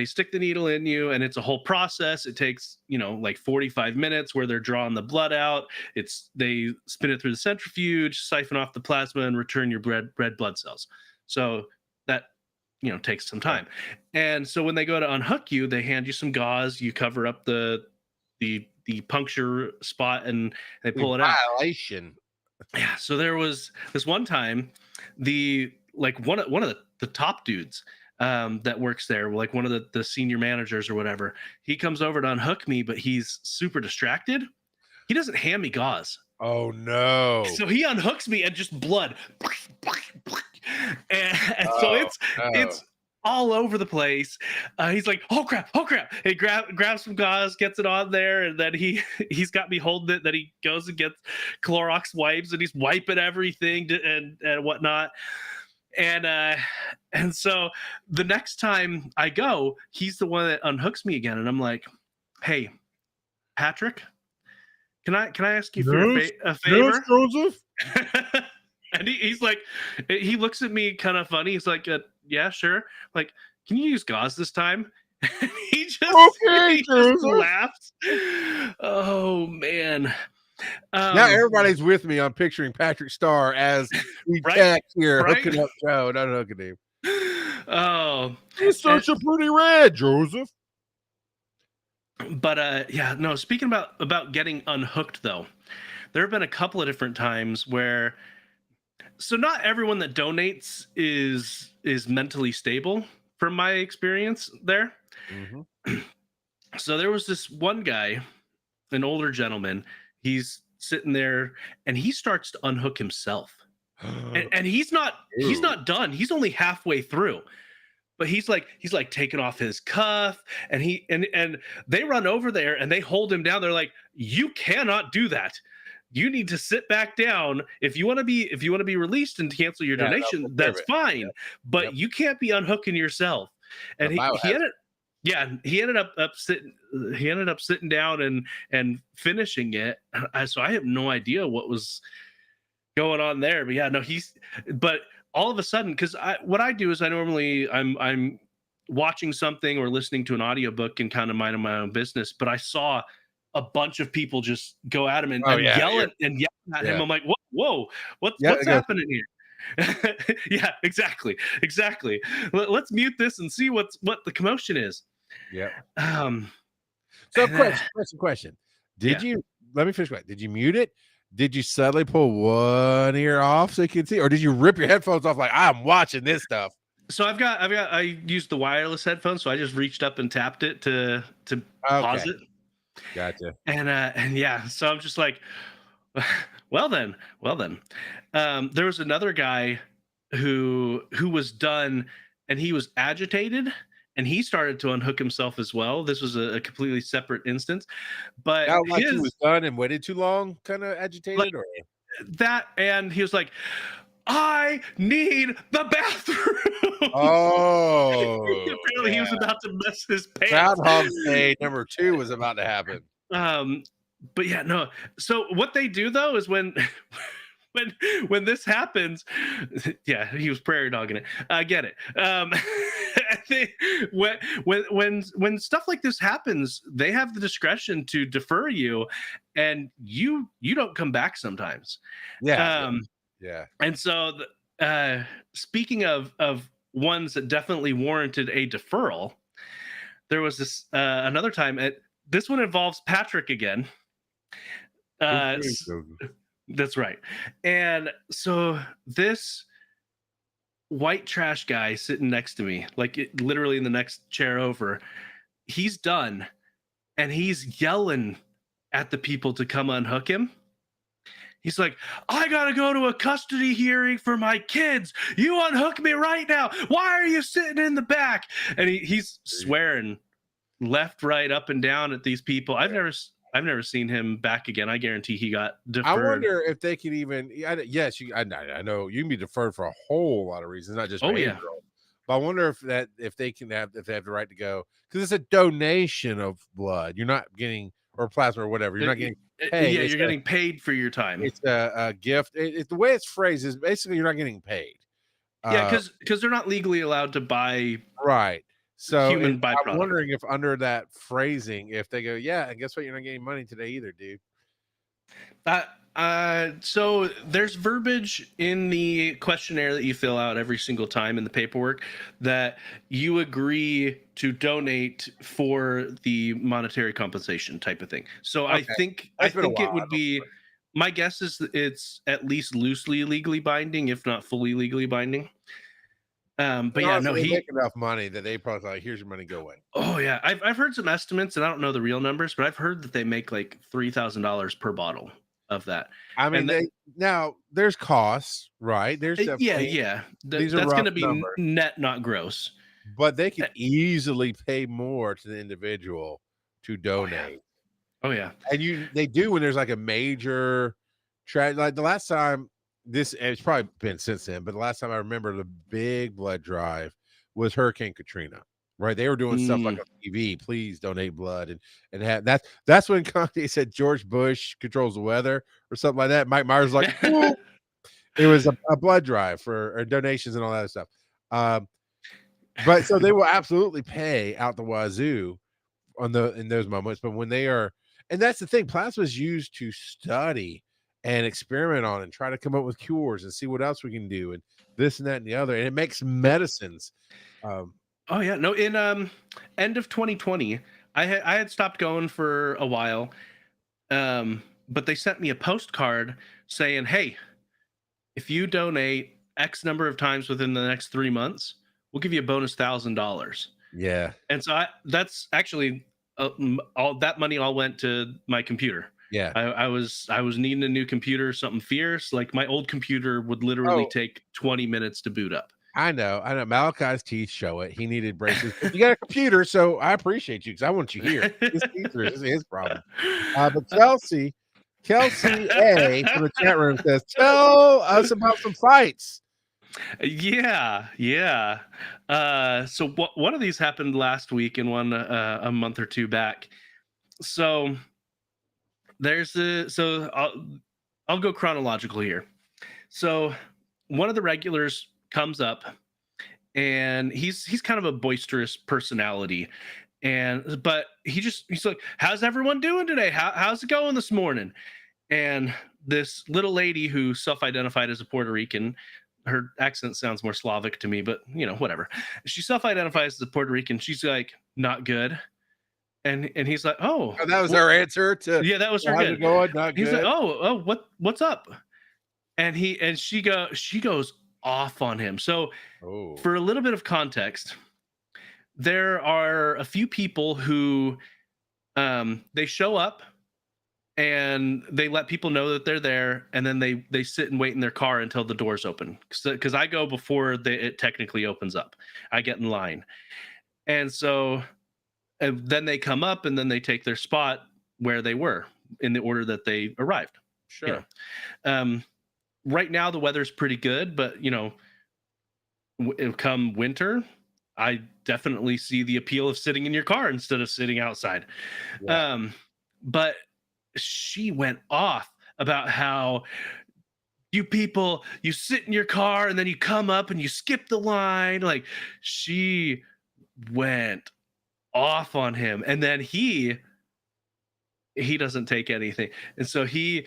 stick the needle in you and it's a whole process. It takes, like 45 minutes where they're drawing the blood out. They spin it through the centrifuge, siphon off the plasma and return your red blood cells. So that, takes some time. And so when they go to unhook you, they hand you some gauze, you cover up the puncture spot and they pull it out. Violation. Yeah. So there was this one time, one of the top dudes that works there, like one of the senior managers or whatever, he comes over to unhook me, but he's super distracted. He doesn't hand me gauze. Oh no. So he unhooks me and just blood. And so it's all over the place. He's like, oh crap. He grabs some gauze, gets it on there, and then he's got me holding it. Then he goes and gets Clorox wipes and he's wiping everything and whatnot. And so the next time I go, he's the one that unhooks me again, and I'm like, hey, Patrick, can I ask you for a favor? Yes, Joseph. And he's like, he looks at me kind of funny. He's like, yeah, sure. Like, can you use gauze this time? he just laughs. Oh man. Now everybody's with me on picturing Patrick Starr as we back here hooking up Joe, not hooking him. Oh, he's such a pretty red, Joseph. But speaking about getting unhooked though, there have been a couple of different times where, so not everyone that donates is mentally stable from my experience there. Mm-hmm. So there was this one guy, an older gentleman, he's sitting there and he starts to unhook himself. and he's not done. He's only halfway through. But he's like taking off his cuff and they run over there and they hold him down. They're like, you cannot do that. You need to sit back down. If you want to be released and cancel your donation, that's fine. Yeah. But you can't be unhooking yourself. And he ended up sitting down and finishing it. So I have no idea what was going on there. But all of a sudden, because what I do is I'm watching something or listening to an audiobook and kind of minding my own business. But I saw a bunch of people just go at him and yell at him. I'm like, whoa, what's happening here? Yeah, exactly. Let's mute this and see what the commotion is. Yeah. So question. Let me finish. Did you mute it? Did you suddenly pull one ear off so you can see, or did you rip your headphones off like I'm watching this stuff? So I used the wireless headphones, so I just reached up and tapped it to pause it. Gotcha. And yeah, so I'm just like, well then. There was another guy who was done and he was agitated and he started to unhook himself as well. This was a completely separate instance, but he was done and waited too long, kind of agitated, or that, and he was like, I need the bathroom. Oh, apparently he was about to mess his pants. Groundhog Day number 2 was about to happen. But yeah, no. So what they do though is when this happens, yeah, he was prairie dogging it. I get it. when stuff like this happens, they have the discretion to defer you, and you don't come back sometimes. Yeah. Yeah. And so, speaking of ones that definitely warranted a deferral, there was this another time. This one involves Patrick again. That's right. And so this white trash guy sitting next to me, literally in the next chair over, he's done, and he's yelling at the people to come unhook him. He's like, I gotta go to a custody hearing for my kids. You unhook me right now. Why are you sitting in the back? And he's swearing left, right, up and down at these people. I've never seen him back again. I guarantee he got deferred. I wonder if they can even. Yes, I know you can be deferred for a whole lot of reasons, not just behavioral. But I wonder if they have the right to go, because it's a donation of blood. You're not getting, or plasma or whatever. You're not getting paid. Yeah, you're getting paid for your time. It's a gift. It's the way it's phrased is basically you're not getting paid. Yeah, because they're not legally allowed to buy. Right. So human byproduct. I'm wondering if under that phrasing, if they go, yeah, and guess what? You're not getting money today either, dude. So there's verbiage in the questionnaire that you fill out every single time in the paperwork that you agree to donate for the monetary compensation type of thing. So okay. I think it would be, my guess is that it's at least loosely legally binding, if not fully legally binding. But yeah, no, he make enough money that they probably like, here's your money, go away. Oh yeah, I've heard some estimates, and I don't know the real numbers, but I've heard that they make like $3,000 per bottle of that. I mean, now there's costs, right? There's yeah. That's going to be net, not gross. But they can easily pay more to the individual to donate. Oh yeah, and they do when there's like a major tragedy. Like the last time. It's probably been since then, but the last time I remember the big blood drive was Hurricane Katrina, right? They were doing stuff like on TV, please donate blood, and have that's when Kanye said George Bush controls the weather or something like that. Mike Myers was like, it was a blood drive for donations and all that stuff. But so they will absolutely pay out the wazoo in those moments. But when they are, and that's the thing, plasma is used to study and experiment on and try to come up with cures and see what else we can do and this and that and the other, and it makes medicines. Oh yeah, no. In end of 2020, I had stopped going for a while, but they sent me a postcard saying, "Hey, if you donate X number of times within the next 3 months, we'll give you a bonus $1,000." Yeah, and so that's actually all that money all went to my computer. Yeah, I was needing a new computer, something fierce. Like my old computer would literally take 20 minutes to boot up. I know. Malachi's teeth show it. He needed braces. You got a computer, so I appreciate you because I want you here. His teeth is his problem. But Kelsey A from the chat room says, "Tell us about some fights." Yeah. So one of these happened last week, and one a month or two back. So. I'll go chronological here. So one of the regulars comes up, and he's kind of a boisterous personality, but he's like, "How's everyone doing today? How's it going this morning?" And this little lady who self-identified as a Puerto Rican, her accent sounds more Slavic to me, but whatever. She self-identifies as a Puerto Rican. She's like, "Not good." And he's like, oh, that was her answer to that was her good. Not he's good. Like, what's up? And she goes off on him. So for a little bit of context, there are a few people who they show up and they let people know that they're there, and then they sit and wait in their car until the doors open, because I go before it technically opens up. I get in line, and so. And then they come up, and then they take their spot where they were in the order that they arrived. Sure. Right now the weather's pretty good, but come winter, I definitely see the appeal of sitting in your car instead of sitting outside. Yeah. But she went off about how you people, you sit in your car and then you come up and you skip the line. Like, she went off on him, and then he doesn't take anything, and so he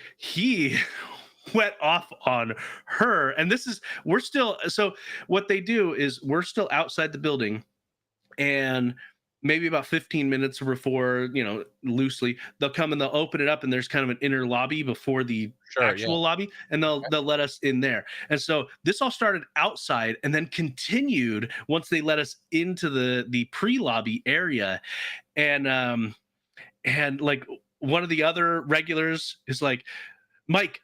went off on her. And we're still, so what they do is we're still outside the building, and maybe about 15 minutes before, loosely, they'll come and they'll open it up, and there's kind of an inner lobby before the actual lobby, and they'll let us in there. And so this all started outside and then continued once they let us into the pre-lobby area. And like one of the other regulars is like, Mike,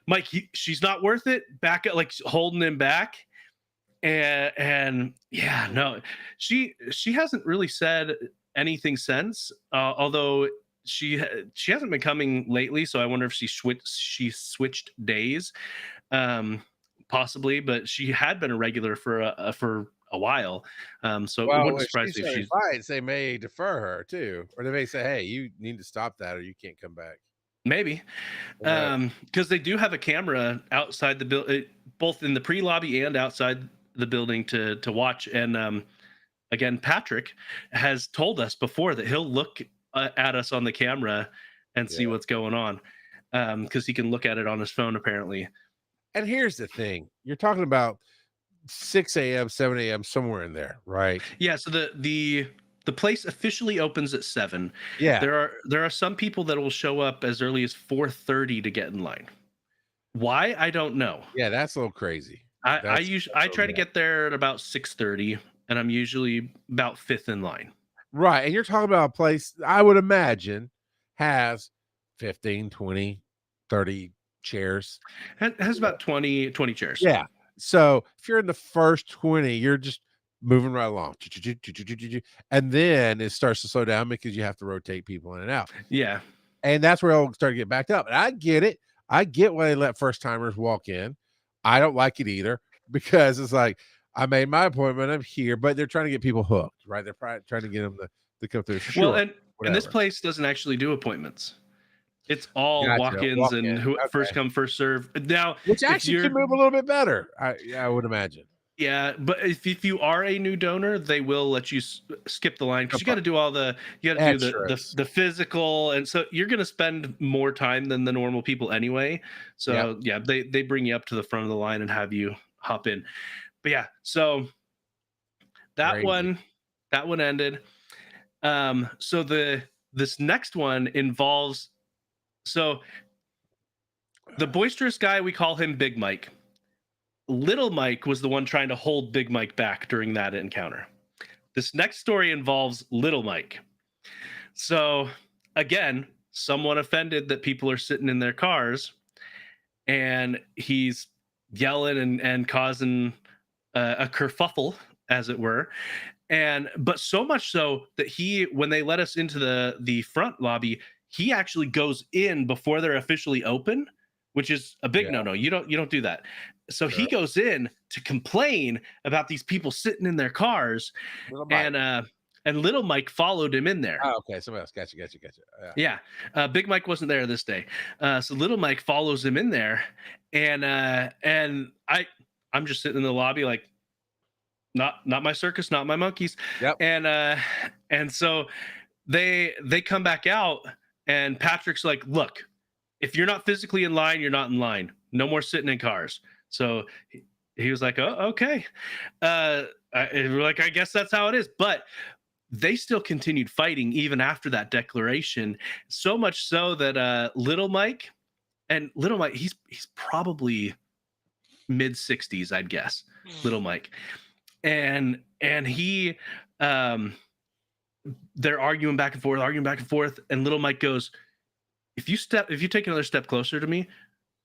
she's not worth it. Back up, like holding him back. And yeah, no, she hasn't really said anything since. Although she hasn't been coming lately, so I wonder if she switched days, possibly. But she had been a regular for a while. So it wouldn't surprise me if she's fights, they may defer her too, or they may say, "Hey, you need to stop that, or you can't come back." Maybe, because they do have a camera outside the building, both in the pre-lobby and outside the building to watch. And again, Patrick has told us before that he'll look at us on the camera and see what's going on, because he can look at it on his phone apparently. And here's the thing: you're talking about 6 a.m., 7 a.m., somewhere in there, right? Yeah. So the place officially opens at 7. Yeah. There are some people that will show up as early as 4:30 to get in line. Why? I don't know. Yeah, that's a little crazy. I try to get there at about 6:30, and I'm usually about 5th in line. Right. And you're talking about a place I would imagine has 15, 20, 30 chairs. It has about 20 chairs. Yeah. So if you're in the first 20, you're just moving right along. And then it starts to slow down because you have to rotate people in and out. Yeah. And that's where it'll start to get backed up. And I get it. I get why they let first timers walk in. I don't like it either, because it's like, I made my appointment, I'm here, but they're trying to get people hooked, right? They're probably trying to get them to come through. Sure, well, and this place doesn't actually do appointments. It's all walk-ins walk-in. and who first come, first serve. Now, which actually can move a little bit better, I would imagine. Yeah, but if you are a new donor, they will let you skip the line, because you got to do the physical, and so you're going to spend more time than the normal people anyway. So yeah, they bring you up to the front of the line and have you hop in. But yeah, so that one ended. So this next one involves, so the boisterous guy, we call him Big Mike. Little Mike was the one trying to hold Big Mike back during that encounter. This next story involves Little Mike. So again, someone offended that people are sitting in their cars, and he's yelling and causing a kerfuffle, as it were. But so much so that when they let us into the front lobby, he actually goes in before they're officially open, which is a big no-no. You don't do that. So he goes in to complain about these people sitting in their cars, and Little Mike followed him in there. Oh, okay. Somebody else. Gotcha. Yeah. Big Mike wasn't there this day. So Little Mike follows him in there, and I'm just sitting in the lobby like, not my circus, not my monkeys. Yep. And so they come back out, and Patrick's like, look, if you're not physically in line, you're not in line. No more sitting in cars. So he was like, oh, okay. We're like, I guess that's how it is. But they still continued fighting even after that declaration. So much so that Little Mike, he's probably mid 60s, I'd guess. Little Mike. And he, they're arguing back and forth. And Little Mike goes, if you take another step closer to me,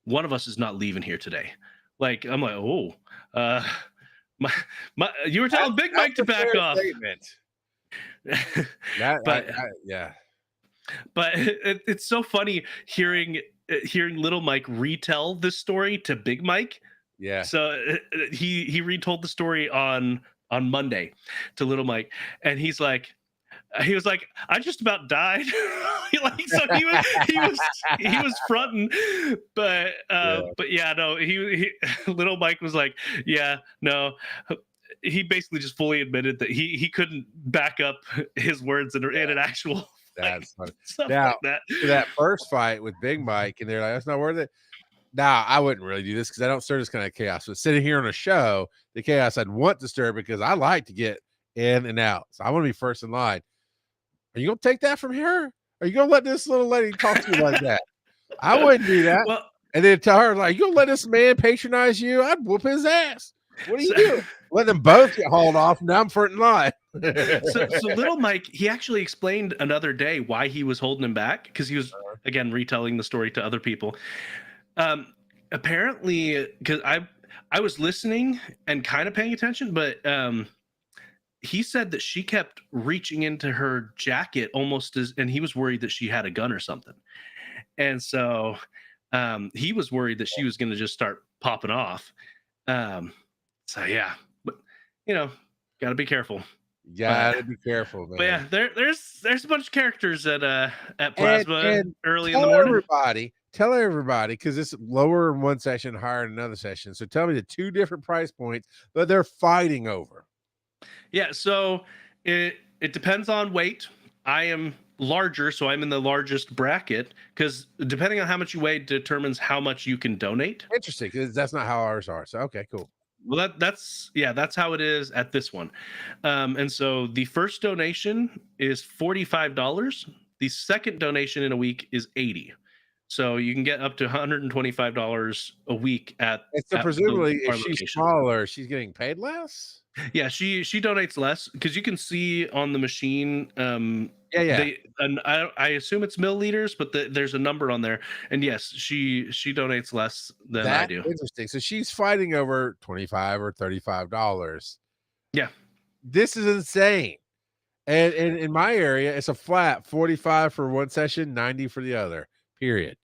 one of us is not leaving here today. Like, I'm like, oh, you were telling Big Mike to back off. But it's so funny hearing Little Mike retell this story to Big Mike. Yeah. So he retold the story on Monday to Little Mike, and he was like, I just about died. So he was fronting, but yeah, no, he Little Mike was like, yeah, no, he basically just fully admitted that he couldn't back up his words in an actual That's funny. stuff Now, like that. to that first fight with Big Mike, and they're like, "That's not worth it." Now, I wouldn't really do this because I don't stir this kind of chaos. But sitting here on a show, the chaos I'd want to stir because I like to get in and out. So I want to be first in line. Are you gonna take that from her? Are you gonna let this little lady talk to you like that? I wouldn't do that. Well, And then tell her, like, you gonna let this man patronize you? I'd whoop his ass. What are you So- doing? Let them both get hauled off. Now I'm first in line. so little Mike, he actually explained another day why he was holding him back because he was again retelling the story to other people. Apparently, because I was listening and kind of paying attention, but he said that she kept reaching into her jacket almost as, and he was worried that she had a gun or something, and so he was worried that she was going to just start popping off. So yeah, but got to be careful. Gotta be careful, man. But yeah, there's a bunch of characters at Plasma And early in the morning. Tell everybody, because it's lower in one session, higher in another session. So tell me the two different price points that they're fighting over. Yeah, so it depends on weight. I am larger, so I'm in the largest bracket because depending on how much you weigh determines how much you can donate. Interesting, because that's not how ours are. So okay, cool. Well, that's how it is at this one. And so the first donation is $45. The second donation in a week is $80. So you can get up to $125 a week at. And so presumably, our if she's location. smaller, she's getting paid less. Yeah, she donates less because you can see on the machine. Yeah. And I assume it's milliliters, but there's a number on there. And yes, she donates less than I do. Interesting. So she's fighting over $25 or $35. Yeah, this is insane. And in my area, it's a flat 45 for one session, 90 for the other. Period.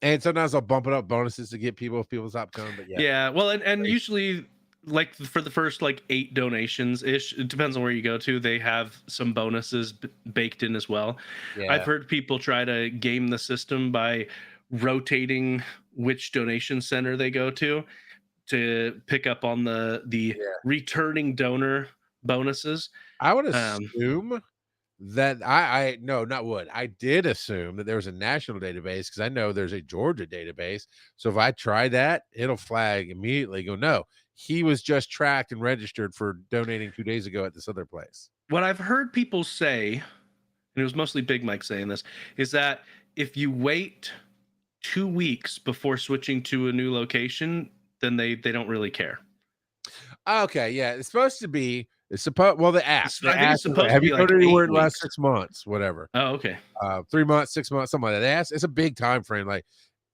And sometimes I'll bump it up bonuses to get people if people stop coming. But yeah. Well, and usually, like for the first 8 donations ish, it depends on where you go to. They have some bonuses baked in as well. Yeah. I've heard people try to game the system by rotating which donation center they go to pick up on the returning donor bonuses. I would assume that I did assume that there was a national database because I know there's a Georgia database. So if I try that, it'll flag immediately. Go, no, he was just tracked and registered for donating 2 days ago at this other place. What I've heard people say, and it was mostly Big Mike saying this, is that if you wait 2 weeks before switching to a new location, then they don't really care. Okay, yeah, it's supposed to be. It's supposed. Well, the app. I think it's supposed to have be you gone anywhere in the 8 last weeks. 6 months? Whatever. Oh, okay. 3 months, 6 months, something like that. It's a big time frame. Like,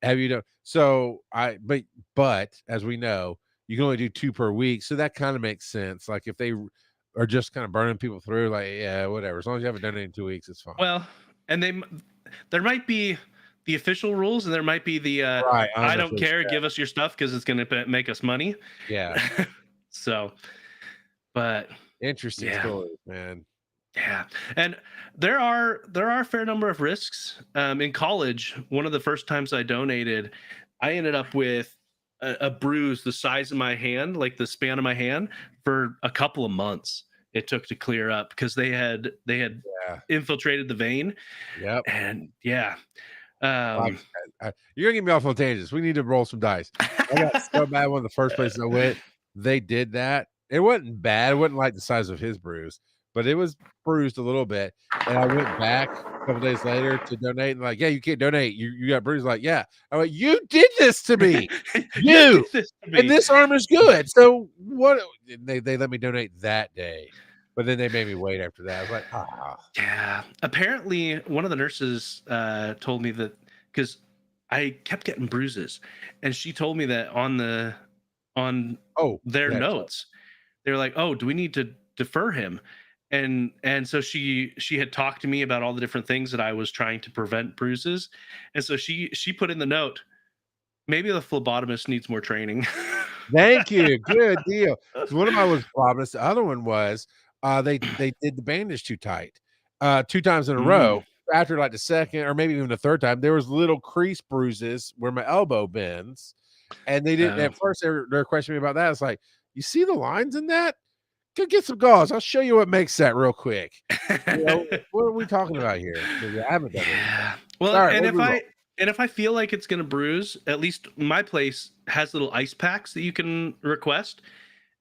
have you done? So but as we know, you can only do 2 per week, so that kind of makes sense. Like if they are just kind of burning people through, like whatever. As long as you haven't done it in 2 weeks, it's fine. Well, and there might be the official rules, and there might be the right. I don't care. Give us your stuff because it's going to make us money. Yeah. So, but interesting stories, man. Yeah, and there are a fair number of risks. In college, one of the first times I donated, I ended up with a bruise the size of my hand, like the span of my hand, for a couple of months. It took to clear up because they had infiltrated the vein. Yep. And you're gonna get me off on tangents. We need to roll some dice. I got so bad. One of the first places I went, they did that. It wasn't bad. It wasn't like the size of his bruise, but it was bruised a little bit. And I went back a couple days later to donate, and like, yeah, you can't donate. You got bruised. Like, yeah. I went, you did this to me. you did this to me. And this arm is good. So what? They let me donate that day, but then they made me wait after that. I was like, yeah. Apparently, one of the nurses told me that because I kept getting bruises, and she told me that on their notes, they were like, oh, do we need to defer him? And so she had talked to me about all the different things that I was trying to prevent bruises. And so she put in the note, maybe the phlebotomist needs more training. Thank you. Good deal. One of mine was phlebotomist. The other one was they did the bandage too tight 2 times in a row. After like the second or maybe even the third time, there was little crease bruises where my elbow bends. And they didn't at first they're questioning me about that. It's like, you see the lines in that? Go get some gauze. I'll show you what makes that real quick. What are we talking about here? I haven't done it. Yeah. Well, All right, and what do we roll? if I feel like it's gonna bruise, at least my place has little ice packs that you can request,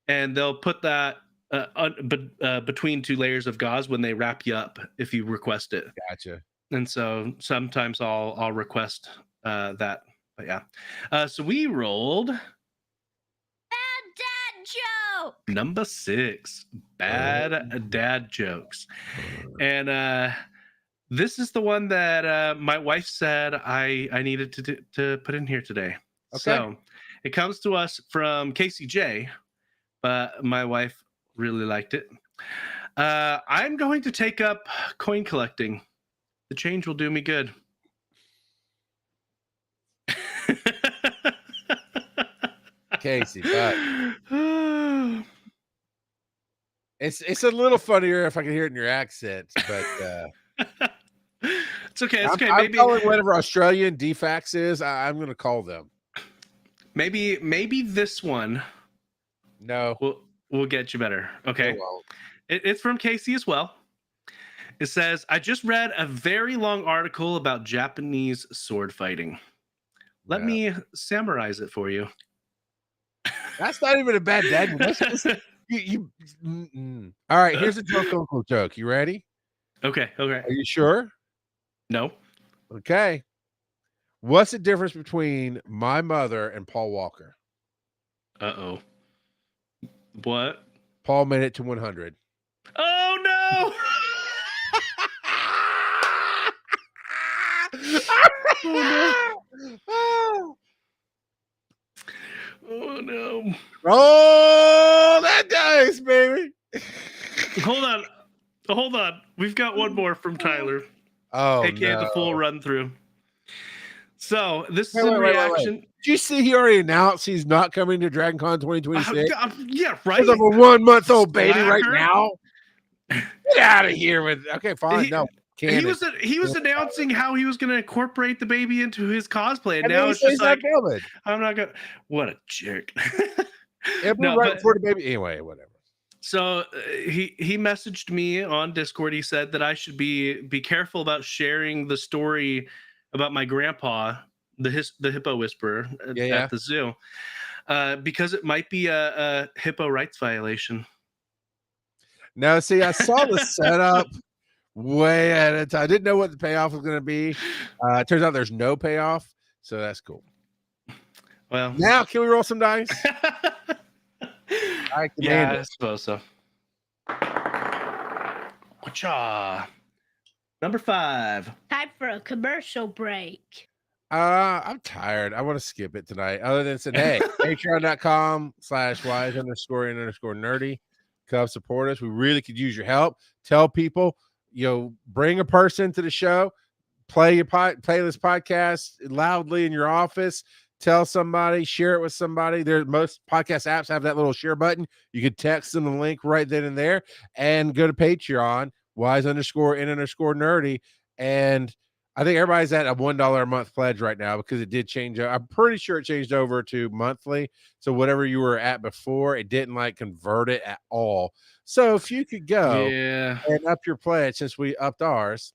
and they'll put that between two layers of gauze when they wrap you up if you request it. Gotcha. And so sometimes I'll request that. But yeah. So we rolled Bad dad joke. number 6, bad dad jokes. And this is the one that my wife said I needed to put in here today. Okay. So it comes to us from Casey J, but my wife really liked it. I'm going to take up coin collecting. The change will do me good. Casey, but it's a little funnier if I can hear it in your accent, but it's okay. It's okay. I'm Maybe calling whatever Australian DFAX is. I'm going to call them. maybe this one No, will get you better. Okay. it won't. It's from Casey as well. It says, I just read a very long article about Japanese sword fighting. Let No. me summarize it for you. That's not even a bad dad. That's just, All right, here's a joke, Uncle joke. You ready? Okay. Are you sure? No. Okay. What's the difference between my mother and Paul Walker? Uh-oh. What? Paul made it to 100. Oh, no! Oh, no. Roll that dice, baby. Hold on. We've got one more from Tyler. Oh, AKA no. the full run through. So this is Wait, in wait. reaction. Did you see he already announced he's not coming to Dragon Con 2026? Yeah, right. Because of a 1-month-old baby right Slacker. now? Get out of here with. Okay, fine. He was announcing how he was going to incorporate the baby into his cosplay, and now it's he's just not like coming. I'm not gonna. What a jerk! It'll be No, right but- before the baby. Anyway, whatever. So he messaged me on Discord. He said that I should be careful about sharing the story about my grandpa, the hippo whisperer at the zoo, because it might be a hippo rights violation. Now, see, I saw the setup way ahead of time. I didn't know what the payoff was going to be. It turns out there's no payoff, so that's cool. Well, Now, can we roll some dice? I yeah, command I suppose so. Wacha. Number 5. Time for a commercial break. I'm tired. I want to skip it tonight. Other than saying, hey, patreon.com/wise_in_nerdy. Come support us. We really could use your help. Tell people, bring a person to the show. Play this podcast loudly in your office. Tell somebody, share it with somebody. Most podcast apps have that little share button. You could text them the link right then and there, and go to Patreon, wise_in_nerdy. And I think everybody's at a $1 a month pledge right now because it did change. I'm pretty sure it changed over to monthly. So whatever you were at before, it didn't convert it at all. So if you could go and up your pledge, since we upped ours.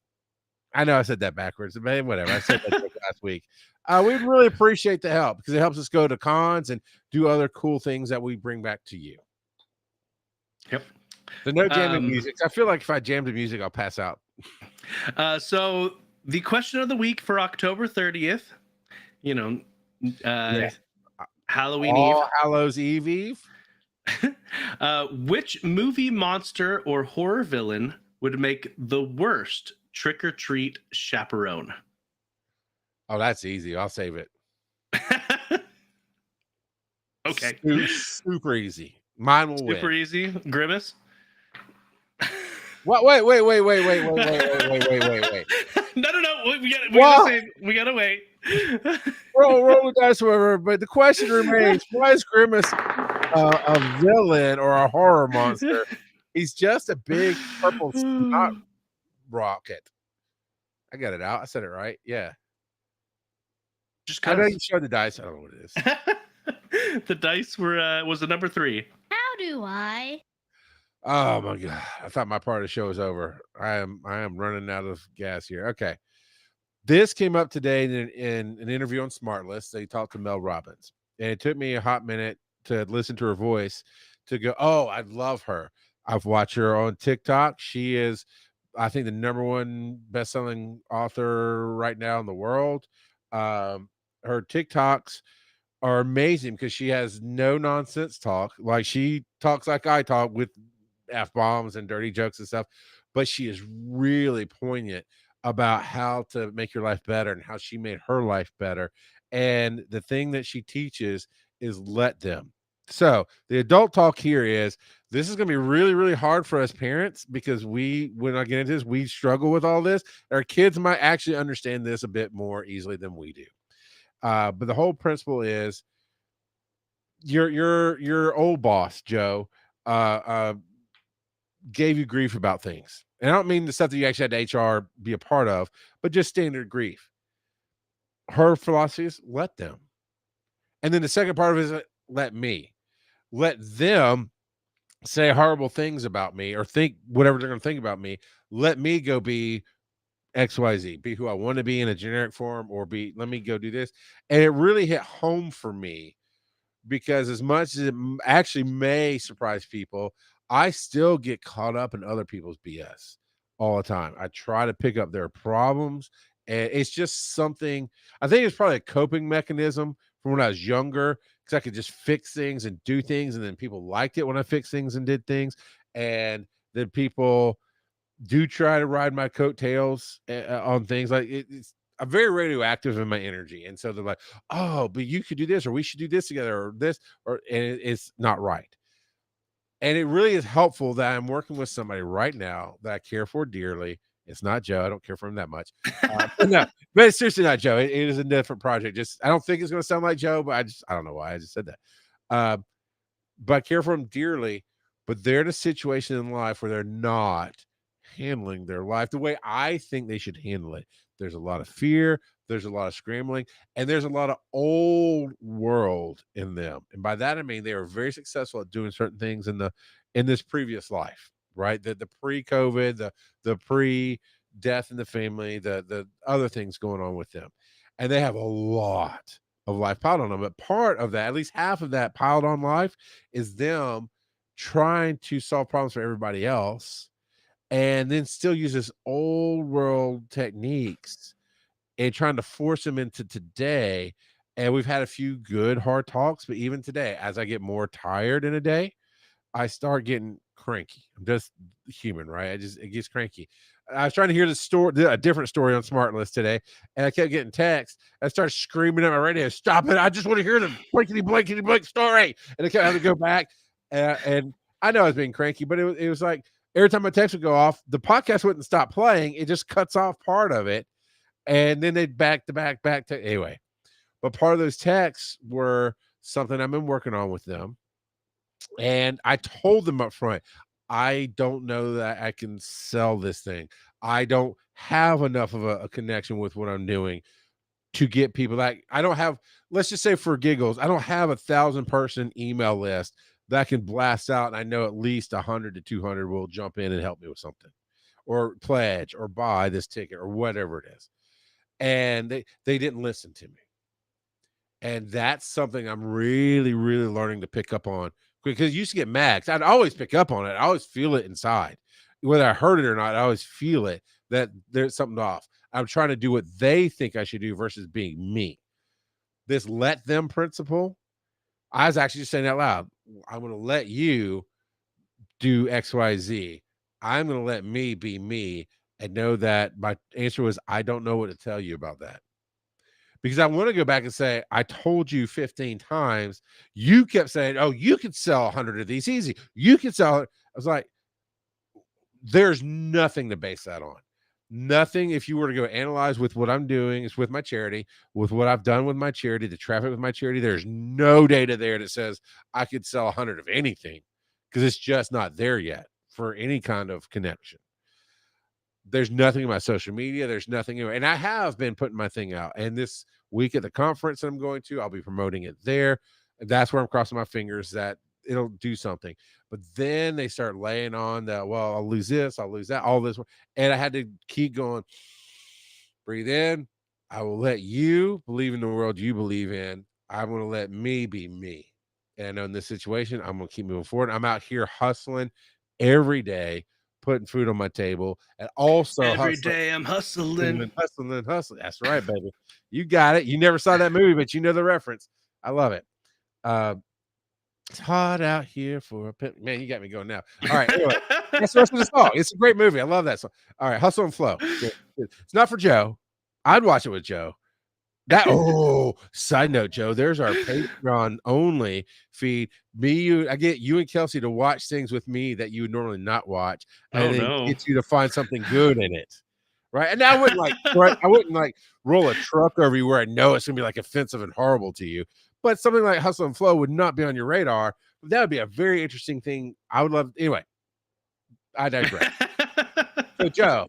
I know I said that backwards, but whatever. I said that last week. We'd really appreciate the help because it helps us go to cons and do other cool things that we bring back to you. Yep. So no jamming music. I feel like if I jam the music, I'll pass out. So the question of the week for October 30th, Halloween All Eve. Hallows Eve. Which movie monster or horror villain would make the worst trick-or-treat chaperone? Oh, that's easy. I'll save it. Okay. Super easy. Mine will win. Super easy. Grimace? What? Wait. No. We gotta wait. roll the dice, whatever. But the question remains: why is Grimace a villain or a horror monster? He's just a big purple snot rocket. I got it out. I said it right. Yeah. Just I know you showed the dice. I don't know what it is. The dice was the number 3. How do I? Oh my god! I thought my part of the show was over. I am running out of gas here. Okay, this came up today in an interview on Smartlist. They talked to Mel Robbins, and it took me a hot minute to listen to her voice to go, oh, I love her. I've watched her on TikTok. She is, I think, the number one best-selling author right now in the world. Her TikToks are amazing because she has no nonsense talk. Like she talks like I talk with F-bombs and dirty jokes and stuff, but she is really poignant about how to make your life better and how she made her life better. And the thing that she teaches is let them. So the adult talk here is this is going to be really, really hard for us parents because when I get into this, we struggle with all this. Our kids might actually understand this a bit more easily than we do. But the whole principle is your old boss, Joe, gave you grief about things. And I don't mean the stuff that you actually had to HR be a part of, but just standard grief. Her philosophy is let them. And then the second part of it is let me. Let them say horrible things about me or think whatever they're going to think about me. Let me go be XYZ, be who I want to be in a generic form, or let me go do this. And it really hit home for me because as much as it actually may surprise people, I still get caught up in other people's BS all the time. I try to pick up their problems, and it's just something. I think it's probably a coping mechanism from when I was younger because I could just fix things and do things, and then people liked it when I fixed things and did things, and then people do try to ride my coattails on things like it's. I'm very radioactive in my energy, and so they're like, "Oh, but you could do this, or we should do this together, or this, or," and it's not right. And it really is helpful that I'm working with somebody right now that I care for dearly. It's not Joe. I don't care for him that much. No, but it's seriously not Joe. It is a different project. Just I don't think it's going to sound like Joe, but I don't know why I just said that. But I care for him dearly. But they're in a situation in life where they're not handling their life the way I think they should handle it. There's a lot of fear, there's a lot of scrambling, and there's a lot of old world in them. And by that I mean they are very successful at doing certain things in this previous life, right? The pre-COVID, the pre-death in the family, the other things going on with them. And they have a lot of life piled on them. But part of that, at least half of that piled on life, is them trying to solve problems for everybody else and then still use this old world techniques and trying to force them into today. And we've had a few good hard talks, but even today, as I get more tired in a day, I start getting cranky. I'm just human, right? It gets cranky. I was trying to hear a different story on Smartlist today, and I kept getting texts. I started screaming at my radio, "Stop it! I just want to hear the blankety blankety blank story." And I kept having to go back, and I know I was being cranky, but it was like every time my text would go off, the podcast wouldn't stop playing. It just cuts off part of it, and then they'd back to anyway. But part of those texts were something I've been working on with them. And I told them up front, I don't know that I can sell this thing. I don't have enough of a connection with what I'm doing to get people like I don't have, let's just say for giggles, I don't have 1,000-person email list that I can blast out. And I know at least 100 to 200 will jump in and help me with something or pledge or buy this ticket or whatever it is. And they didn't listen to me. And that's something I'm really, really learning to pick up on because you used to get mad. I'd always pick up on it. I always feel it inside. Whether I heard it or not, I always feel it that there's something off. I'm trying to do what they think I should do versus being me. This let them principle, I was actually just saying out loud, I'm going to let you do X, Y, Z. I'm going to let me be me and know that my answer was, I don't know what to tell you about that. Because I want to go back and say, I told you 15 times. You kept saying, oh, you could sell 100 of these easy. You could sell it. I was like, there's nothing to base that on. Nothing. If you were to go analyze with what I'm doing, it's with my charity, with what I've done with my charity, the traffic with my charity, there's no data there that says I could sell 100 of anything because it's just not there yet for any kind of connection. There's nothing in my social media. There's nothing. And I have been putting my thing out. And this week at the conference that I'm going to, I'll be promoting it there. That's where I'm crossing my fingers that it'll do something. But then they start laying on that, well, I'll lose this, I'll lose that, all this. And I had to keep going, breathe in. I will let you believe in the world you believe in. I'm going to let me be me. And I know in this situation, I'm going to keep moving forward. I'm out here hustling every day, putting food on my table, and also Every hustling. day I'm hustling. Hustling. That's right, baby. You got it. You never saw that movie, but you know the reference. I love it. It's hot out here for a pimp. Man, you got me going now. All right. Anyway, that's the rest of the song. It's a great movie. I love that song. All right. Hustle and Flow. It's not for Joe. I'd watch it with Joe. Side note, Joe, there's our Patreon only feed. I get you and Kelsey to watch things with me that you would normally not watch, and then get you to find something good in it. Right. And I wouldn't like roll a truck over you where I know it's gonna be like offensive and horrible to you. But something like Hustle and Flow would not be on your radar. That would be a very interesting thing. I would love. Anyway, I digress. So, Joe,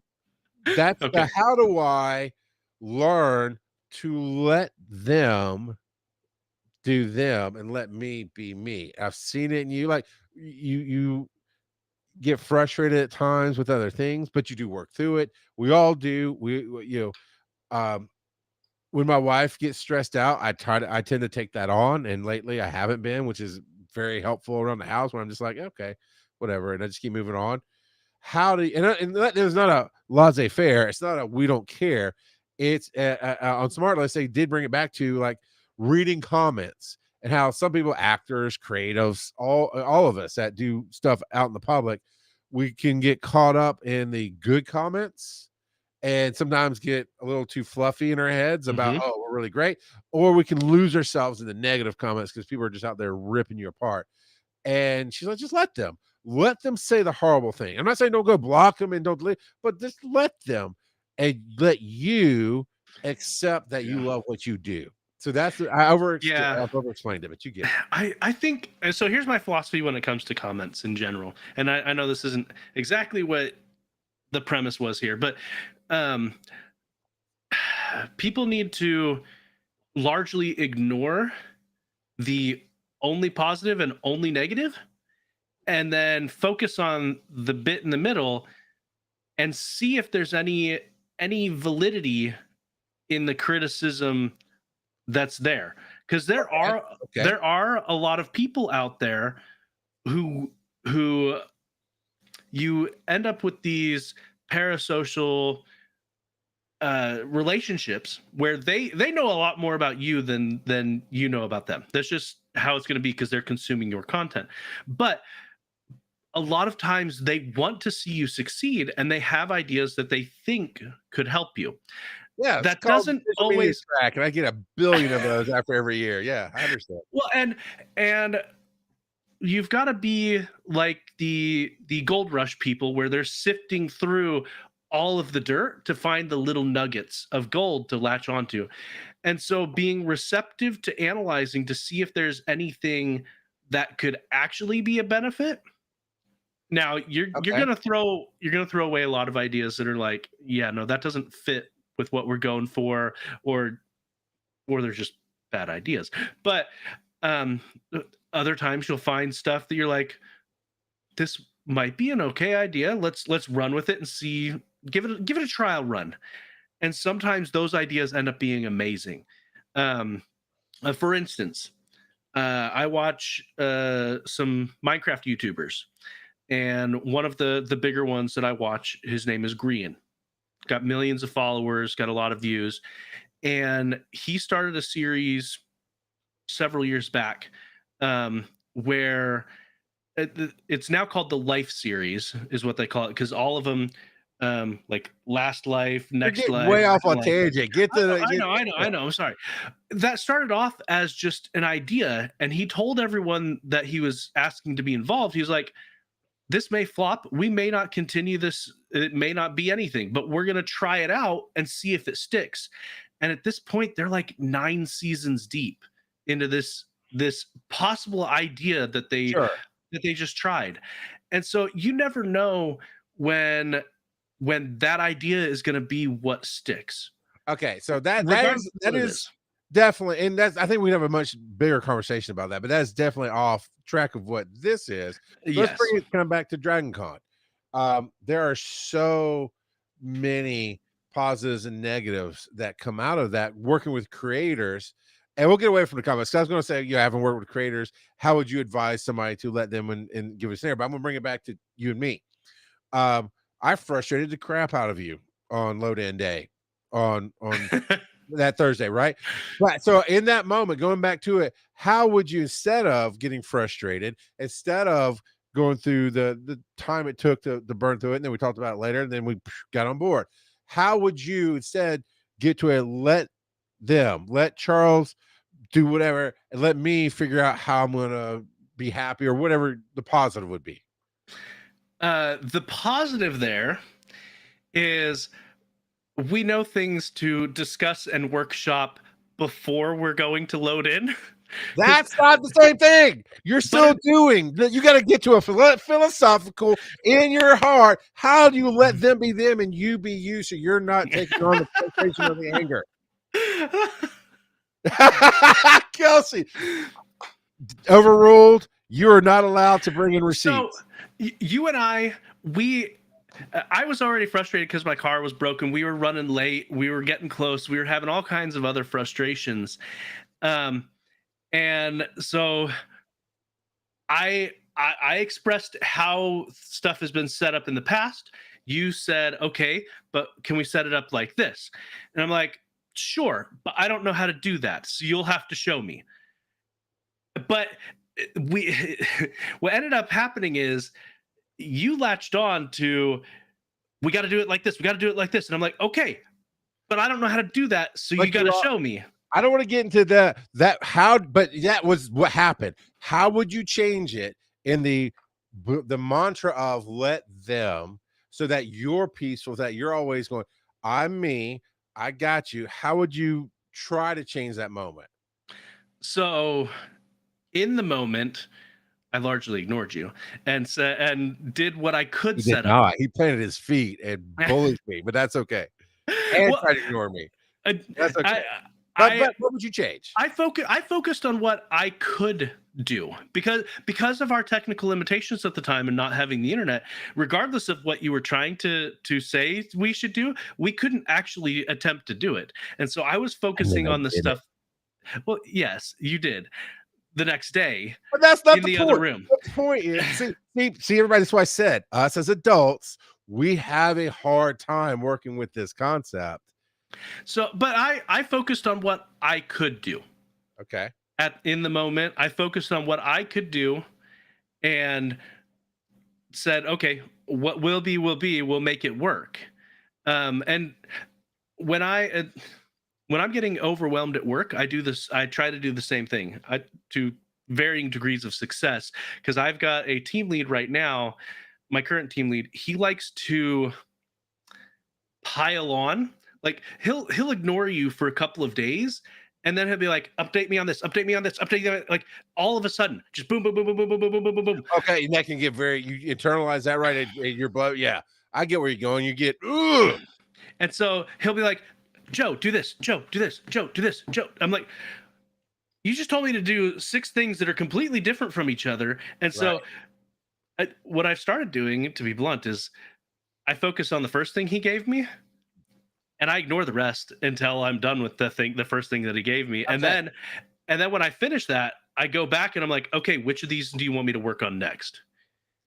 that's the how do I learn to let them do them and let me be me. I've seen it in you. Like you get frustrated at times with other things, but you do work through it. We all do. When my wife gets stressed out, I tend to take that on. And lately I haven't been, which is very helpful around the house when I'm just like, okay, whatever. And I just keep moving on. There's not a laissez-faire. It's not a, we don't care. It's on SmartList, they did bring it back to like reading comments and how some people, actors, creatives, all of us that do stuff out in the public, we can get caught up in the good comments and sometimes get a little too fluffy in our heads about, oh, we're really great. Or we can lose ourselves in the negative comments because people are just out there ripping you apart. And she's like, just let them say the horrible thing. I'm not saying don't go block them and don't delete, but just let them and let you accept that you love what you do. So that's I've over-explained it, but you get it. I think so. Here's my philosophy when it comes to comments in general, and I know this isn't exactly what the premise was here, but people need to largely ignore the only positive and only negative, and then focus on the bit in the middle and see if there's any validity in the criticism that's there, because there are a lot of people out there who you end up with these parasocial relationships where they know a lot more about you than you know about them. That's just how it's going to be because they're consuming your content. But a lot of times they want to see you succeed and they have ideas that they think could help you. Yeah, that doesn't always track, and I get 1 billion of those after every year. Yeah, I understand. Well, and you've got to be like the gold rush people where they're sifting through all of the dirt to find the little nuggets of gold to latch onto. And so being receptive to analyzing to see if there's anything that could actually be a benefit. Now you're gonna throw away a lot of ideas that are like, yeah, no, that doesn't fit with what we're going for, or they're just bad ideas. But other times you'll find stuff that you're like, this might be an okay idea. Let's run with it and see, give it a trial run. And sometimes those ideas end up being amazing. For instance, I watch some Minecraft YouTubers, and one of the bigger ones that I watch, his name is Green. Got millions of followers, got a lot of views, and he started a series several years back where it's now called the Life Series, is what they call it, because all of them, like Last Life, Next Life, way off on tangent. I know. I'm sorry. That started off as just an idea, and he told everyone that he was asking to be involved. He was like, this may flop. We may not continue this. It may not be anything, but we're going to try it out and see if it sticks. And at this point, they're like 9 seasons deep into this possible idea that they just tried. And so you never know when that idea is going to be what sticks. Okay, so that is definitely, and that's, I think we have a much bigger conversation about that, but that's definitely off track of what this is. Let's Yes. come back to Dragon Con. There are so many positives and negatives that come out of that working with creators. And we'll get away from the comments. I was going to say, I haven't worked with creators. How would you advise somebody to let them and give us an air? But I'm going to bring it back to you and me. I frustrated the crap out of you on load in day on that Thursday, right? But so in that moment, going back to it, how would you, instead of getting frustrated, instead of going through the time it took to burn through it, and then we talked about it later, and then we got on board, how would you instead get to a let Charles do whatever and let me figure out how I'm gonna be happy, or whatever the positive would be? The positive there is we know things to discuss and workshop before we're going to load in. That's not the same thing. You're still doing. You got to get to a philosophical in your heart. How do you let them be them and you be you, so you're not taking on the frustration or the anger? Kelsey, overruled. You are not allowed to bring in receipts. So you and I was already frustrated because my car was broken. We were running late. We were getting close. We were having all kinds of other frustrations. And so I expressed how stuff has been set up in the past. You said, okay, but can we set it up like this? And I'm like, sure, but I don't know how to do that. So you'll have to show me. But what ended up happening is you latched on to, we got to do it like this. We got to do it like this. And I'm like, okay, but I don't know how to do that. So you got to show me. I don't want to get into but that was what happened. How would you change it in the mantra of let them, so that you're peaceful, that you're always going, I'm me, I got you. How would you try to change that moment? So in the moment, I largely ignored you and did what I could set up. He planted his feet and bullied me, but that's okay. And tried to ignore me. That's okay. But what would you change? I focused on what I could do because of our technical limitations at the time and not having the internet. Regardless of what you were trying to say we should do, we couldn't actually attempt to do it. And so I was focusing on the stuff. Well, yes, you did. The next day, but that's not in the point. Other room. The point is, see, everybody. That's why I said us as adults, we have a hard time working with this concept. So, but I focused on what I could do. Okay. In the moment, I focused on what I could do, and said, okay, what will be, we'll make it work. And when I'm getting overwhelmed at work, I try to do the same thing to varying degrees of success, because I've got a team lead right now. My current team lead, he likes to pile on. Like he'll ignore you for a couple of days, and then he'll be like, update me on this, update me on this, update me. Like all of a sudden, just boom, boom, boom, boom, boom, boom, boom, boom, boom, boom. Okay, and that can get you internalize that, right? Your blood. Yeah, I get where you're going. You get, ugh. And so he'll be like, Joe, do this. Joe, do this. Joe, do this. Joe. I'm like, you just told me to do 6 things that are completely different from each other. And so what I've started doing, to be blunt, is I focus on the first thing he gave me, and I ignore the rest until I'm done with the first thing that he gave me. Okay. And then when I finish that, I go back and I'm like, okay, which of these do you want me to work on next?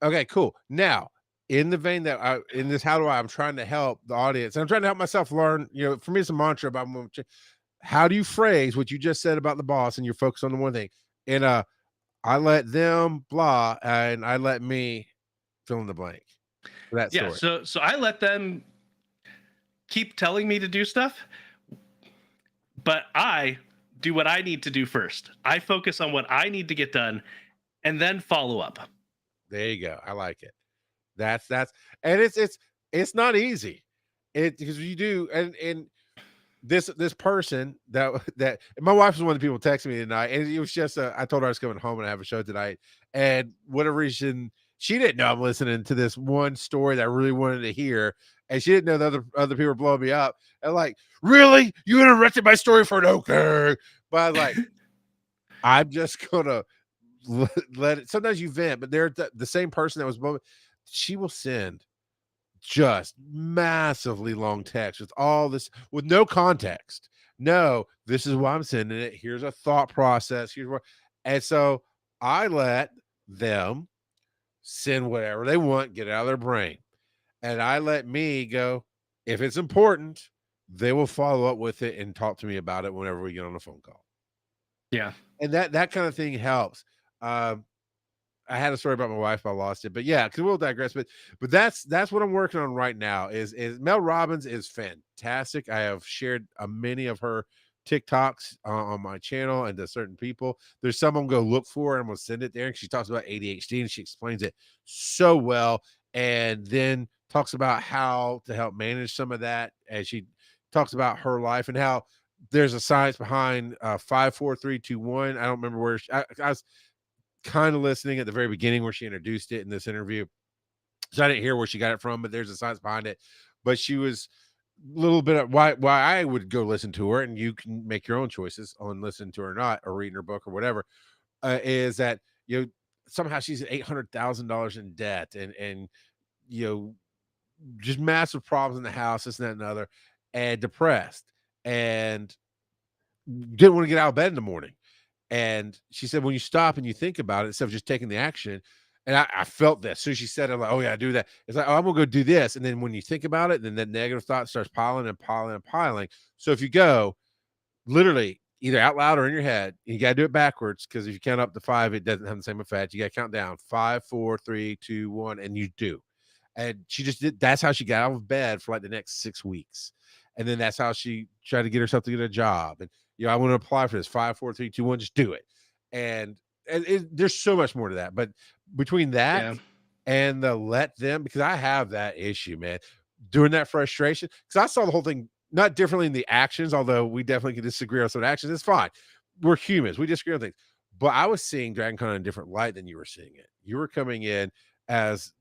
Okay, cool. Now, in the vein that I'm trying to help the audience, and I'm trying to help myself learn, for me, it's a mantra about how do you phrase what you just said about the boss, and you're focused on the one thing. And I let them blah, and I let me fill in the blank for that story. Yeah, so I let them keep telling me to do stuff, but I do what I need to do first. I focus on what I need to get done, and then follow up. There you go. I like it. That's and it's not easy. Because you do, and this person that my wife was one of the people texting me tonight, and it was just I told her I was coming home and I have a show tonight, and whatever reason she didn't know I'm listening to this one story that I really wanted to hear, and she didn't know the other people were blowing me up. And like, really? You interrupted my story for an okay? But I was like, I'm just gonna let it. Sometimes you vent, but they're the same person that was blowing. She will send just massively long text with all this with no context. No, this is why I'm sending it. Here's a thought process. Here's what, and so I let them send whatever they want, get it out of their brain, and I let me go. If it's important, they will follow up with it and talk to me about it whenever we get on a phone call. Yeah. And that kind of thing helps. I had a story about my wife, but I lost it. But yeah, because we'll digress. But that's what I'm working on right now. Is Mel Robbins is fantastic. I have shared many of her TikToks on my channel and to certain people. There's some I'm gonna look for and I'm gonna send it there. And she talks about ADHD and she explains it so well, and then talks about how to help manage some of that. And she talks about her life and how there's a science behind 5, 4, 3, 2, 1. I don't remember where I was kind of listening at the very beginning where she introduced it in this interview. So I didn't hear where she got it from, but there's a science behind it. But she was a little bit of why I would go listen to her, and you can make your own choices on listening to her or not, or reading her book or whatever. Is that somehow she's $800,000 in debt, and just massive problems in the house, this and that and other, and depressed, and didn't want to get out of bed in the morning. And she said, when you stop and you think about it, instead of just taking the action, and I felt this. So she said, I'm like, oh yeah, I do that. It's like, oh, I'm gonna go do this. And then when you think about it, then that negative thought starts piling and piling and piling. So if you go literally either out loud or in your head, you got to do it backwards, because if you count up to 5, it doesn't have the same effect. You got to count down 5, 4, 3, 2, 1, and you do. And she just did. That's how she got out of bed for like the next 6 weeks. And then that's how she tried to get herself to get a job. And I want to apply for this 5, 4, 3, 2, 1, just do it. And there's so much more to that. But between that and the let them, because I have that issue, man, during that frustration, because I saw the whole thing not differently in the actions, although we definitely can disagree on some actions. It's fine. We're humans. We disagree on things. But I was seeing Dragon Con in a different light than you were seeing it. You were coming in as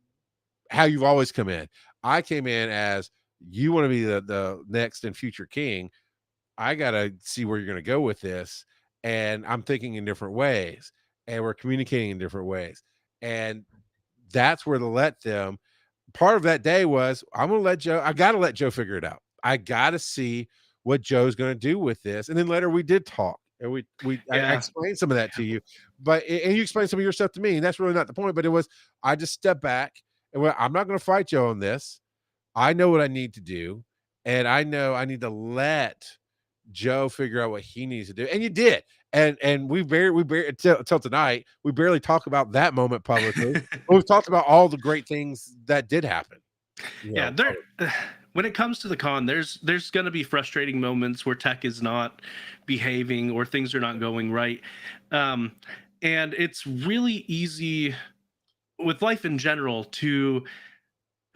how you've always come in. I came in as, you want to be the next and future king. I got to see where you're going to go with this. And I'm thinking in different ways, and we're communicating in different ways. And that's where the let them part of that day was, I'm going to let Joe, I got to let Joe figure it out. I got to see what Joe's going to do with this. And then later we did talk, and I explained some of that to you, and you explained some of your stuff to me. And that's really not the point, but it was, I just stepped back and went, I'm not going to fight Joe on this. I know what I need to do. And I know I need to let Joe figure out what he needs to do. And you did. And we barely until tonight, we barely talk about that moment publicly. We've talked about all the great things that did happen. Yeah, when it comes to the con, there's going to be frustrating moments where tech is not behaving or things are not going right. And it's really easy with life in general to,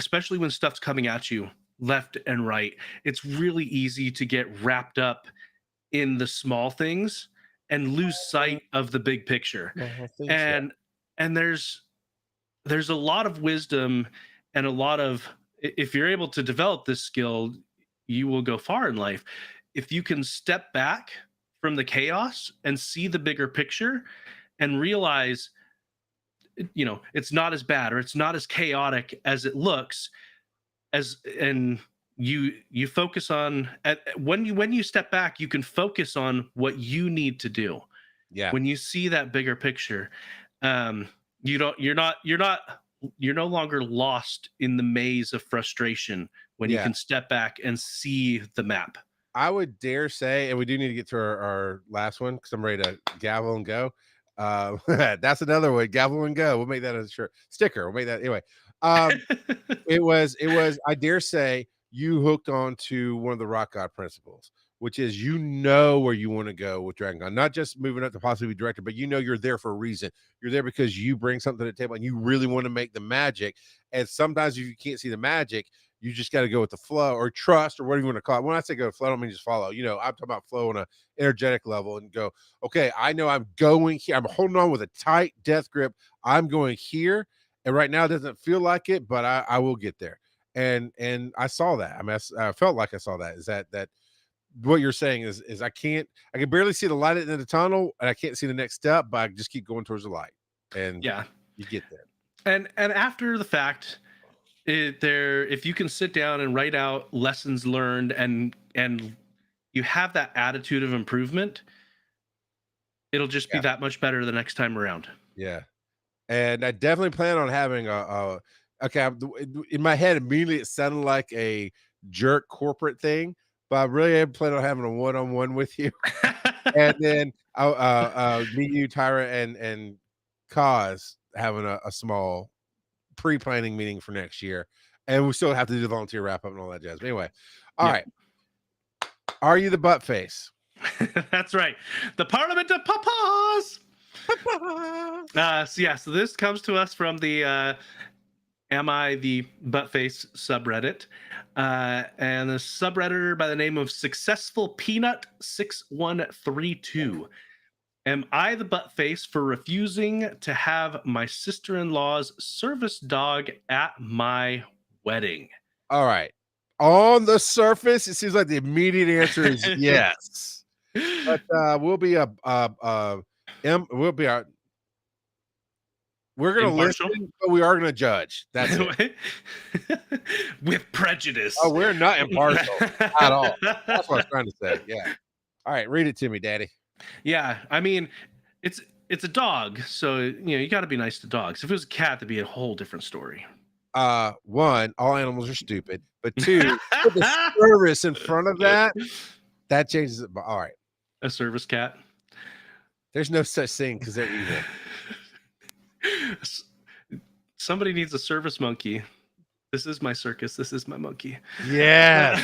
especially when stuff's coming at you left and right, it's really easy to get wrapped up in the small things and lose sight of the big picture. And there's a lot of wisdom and a lot of, if you're able to develop this skill, you will go far in life. If you can step back from the chaos and see the bigger picture and realize, it's not as bad or it's not as chaotic as it looks, and you focus on, when you step back, you can focus on what you need to do. Yeah. When you see that bigger picture, you're no longer lost in the maze of frustration when you can step back and see the map. I would dare say, and we do need to get to our last one, because I'm ready to gavel and go. That's another one, gavel and go. We'll make that a shirt sticker. We'll make that anyway. It was, I dare say, you hooked on to one of the rock god principles, which is, where you want to go with Dragon Con, not just moving up to possibly be director, but you're there for a reason. You're there because you bring something to the table and you really want to make the magic. And sometimes if you can't see the magic, you just got to go with the flow or trust or whatever you want to call it. When I say go flow, I don't mean just follow. I'm talking about flow on an energetic level, and go, okay, I know I'm going here. I'm holding on with a tight death grip. I'm going here. And right now it doesn't feel like it, but I will get there. and I saw that. I mean, I felt like I saw that. Is that what you're saying is I can barely see the light at the end of the tunnel, and I can't see the next step, but I just keep going towards the light, and Yeah. you get there. And after the fact, if you can sit down and write out lessons learned and you have that attitude of improvement, it'll just be that much better the next time around. Yeah. And I definitely plan on having okay, in my head immediately it sounded like a jerk corporate thing, but I really am planning on having a one-on-one with you. And then me, you, Tyra, and Kaz having a small pre-planning meeting for next year. And we still have to do the volunteer wrap-up and all that jazz. But anyway, all right. Are you the butt face? That's right. The Parliament of Papas. So this comes to us from the Am I the Buttface subreddit, and the subredditor by the name of Successful Peanut 6132. Am I the buttface for refusing to have my sister-in-law's service dog at my wedding? All right. On the surface, it seems like the immediate answer is yes. But we're gonna listen, but we are gonna judge. That's it. With prejudice. Oh, we're not impartial at all. That's what I was trying to say. Yeah. All right, read it to me, Daddy. Yeah, I mean, it's a dog, so you got to be nice to dogs. If it was a cat, that'd be a whole different story. One, all animals are stupid, but two, put the service in front of that changes it. But all right, a service cat. There's no such thing because they're evil. Somebody needs a service monkey. This is my circus. This is my monkey. Yeah.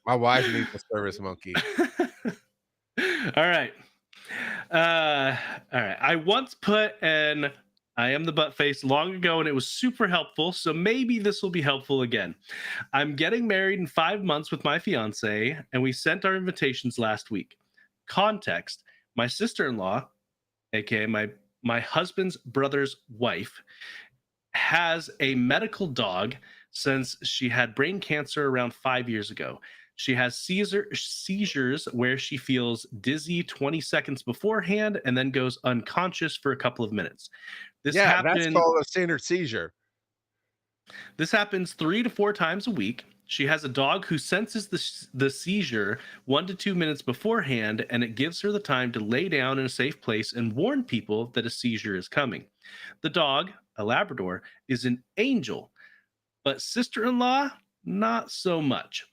My wife needs a service monkey. All right. I once put an I am the butt face long ago, and it was super helpful. So maybe this will be helpful again. I'm getting married in 5 months with my fiance, and we sent our invitations last week. Context: my sister-in-law, aka my husband's brother's wife, has a medical dog since she had brain cancer around 5 years ago. She has seizures where she feels dizzy 20 seconds beforehand and then goes unconscious for a couple of minutes. That's called a standard seizure. This happens 3 to 4 times a week. She has a dog who senses the seizure 1 to 2 minutes beforehand, and it gives her the time to lay down in a safe place and warn people that a seizure is coming. The dog, a Labrador, is an angel, but sister-in-law, not so much.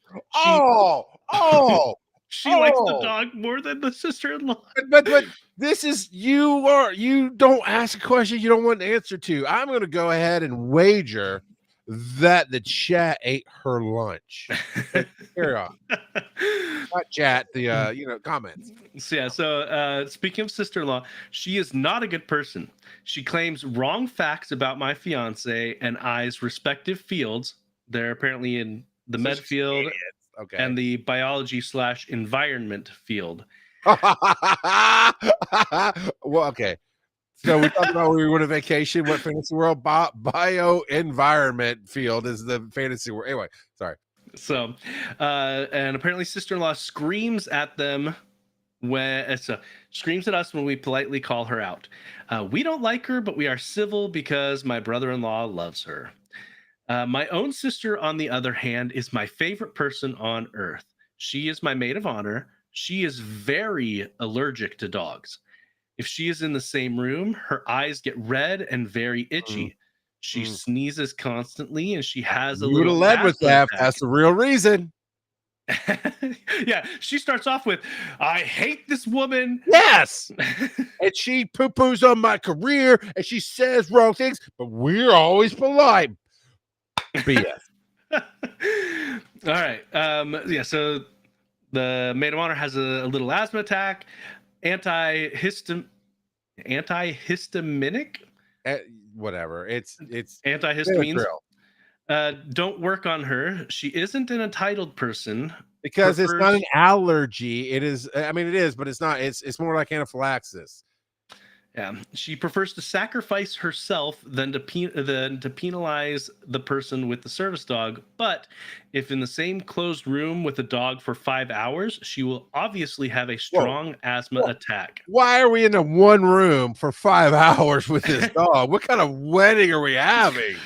She likes the dog more than the sister-in-law. But this is you don't ask a question you don't want an answer to. I'm going to go ahead and wager that the chat ate her lunch. Carry on. Not chat, the comments. So speaking of sister-in-law, she is not a good person. She claims wrong facts about my fiance and I's respective fields. They're apparently in the med field and the biology/environment field. Well, okay. So we talked about when we went on vacation, what fantasy world bio-environment field is the fantasy world. Anyway, sorry. So, and apparently sister-in-law screams at them screams at us when we politely call her out. We don't like her, but we are civil because my brother-in-law loves her. My own sister, on the other hand, is my favorite person on earth. She is my maid of honor. She is very allergic to dogs. If she is in the same room, her eyes get red and very itchy. She sneezes constantly, and she has a little led with that. That's the real reason. Yeah, she starts off with, I hate this woman. Yes. And she poo-poos on my career, and she says wrong things, but we're always polite. BS. All right. So the maid of honor has a little asthma attack. Antihistaminic. Whatever. It's antihistamines. Don't work on her. She isn't an entitled person because it's not an allergy. It is. I mean, it is, but it's not. It's more like anaphylaxis. Yeah, she prefers to sacrifice herself than to penalize the person with the service dog. But if in the same closed room with a dog for 5 hours, she will obviously have a strong asthma attack. Why are we in a one room for 5 hours with this dog? What kind of wedding are we having?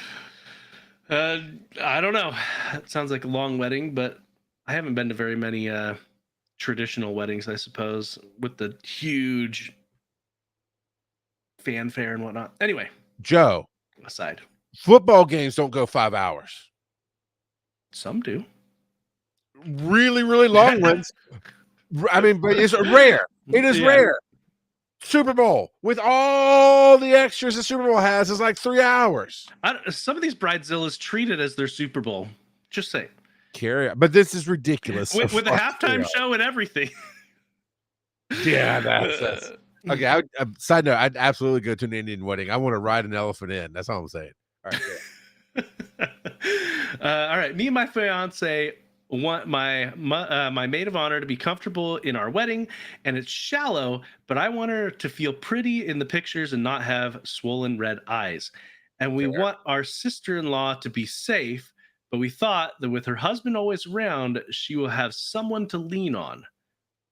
I don't know. It sounds like a long wedding, but I haven't been to very many traditional weddings, I suppose, with the huge fanfare and whatnot. Anyway, Joe, aside, football games don't go 5 hours. some do. Really, really long ones. I mean, but it's rare. It is rare. Super Bowl with all the extras the Super Bowl has is like 3 hours. Some of these bridezillas treat it as their Super Bowl. Just say. But this is ridiculous. With a halftime show and everything. Yeah, that's okay. Side note, I'd absolutely go to an Indian wedding. I want to ride an elephant in. That's all I'm saying. All right. All right. Me and my fiance want my maid of honor to be comfortable in our wedding, and it's shallow, but I want her to feel pretty in the pictures and not have swollen red eyes. And we want our sister-in-law to be safe, but we thought that with her husband always around, she will have someone to lean on.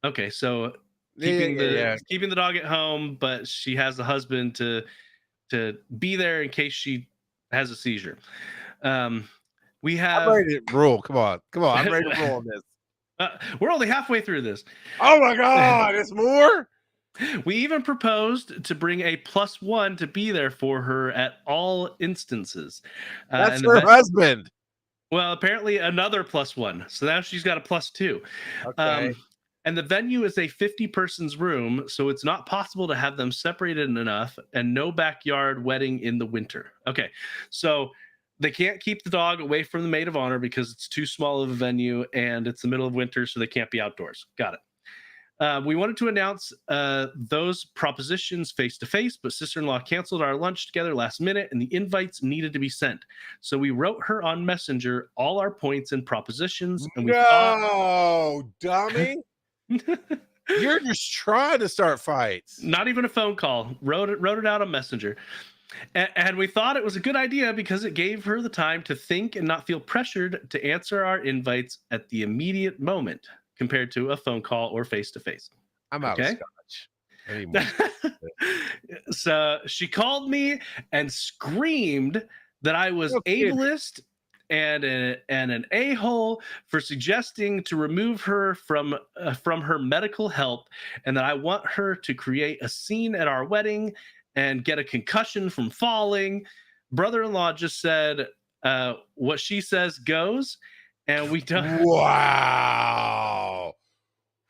Okay, so keeping the dog at home, but she has the husband to be there in case she has a seizure. We have. I'm ready to roll. Come on. I'm ready to roll on this. We're only halfway through this. Oh my God, it's more. We even proposed to bring a +1 to be there for her at all instances. That's her husband. Well, apparently another +1. So now she's got a +2. Okay. And the venue is a 50-person's room, so it's not possible to have them separated enough, and no backyard wedding in the winter. Okay, so they can't keep the dog away from the maid of honor because it's too small of a venue, and it's the middle of winter, so they can't be outdoors. Got it. We wanted to announce those propositions face-to-face, but sister-in-law canceled our lunch together last minute, and the invites needed to be sent. So we wrote her on Messenger all our points and propositions, and we thought, dummy. You're just trying to start fights. Not even a phone call. Wrote it out on Messenger. And we thought it was a good idea because it gave her the time to think and not feel pressured to answer our invites at the immediate moment compared to a phone call or face-to-face. I'm out of scotch anymore. So she called me and screamed that I was ableist and an a-hole for suggesting to remove her from her medical help, and that I want her to create a scene at our wedding and get a concussion from falling. Brother-in-law just said, what she says goes, and we don't. Wow.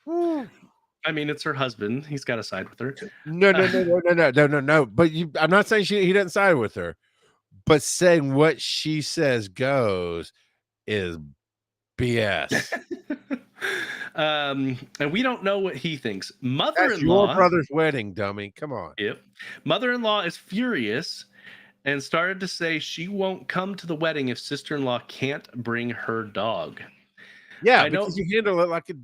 I mean, it's her husband. He's got to side with her. No. But I'm not saying he doesn't side with her. But saying what she says goes is BS. And we don't know what he thinks. Mother-in-law. That's your brother's wedding, dummy. Come on. Yep. Mother-in-law is furious and started to say she won't come to the wedding if sister-in-law can't bring her dog. Yeah, because you handle it like a.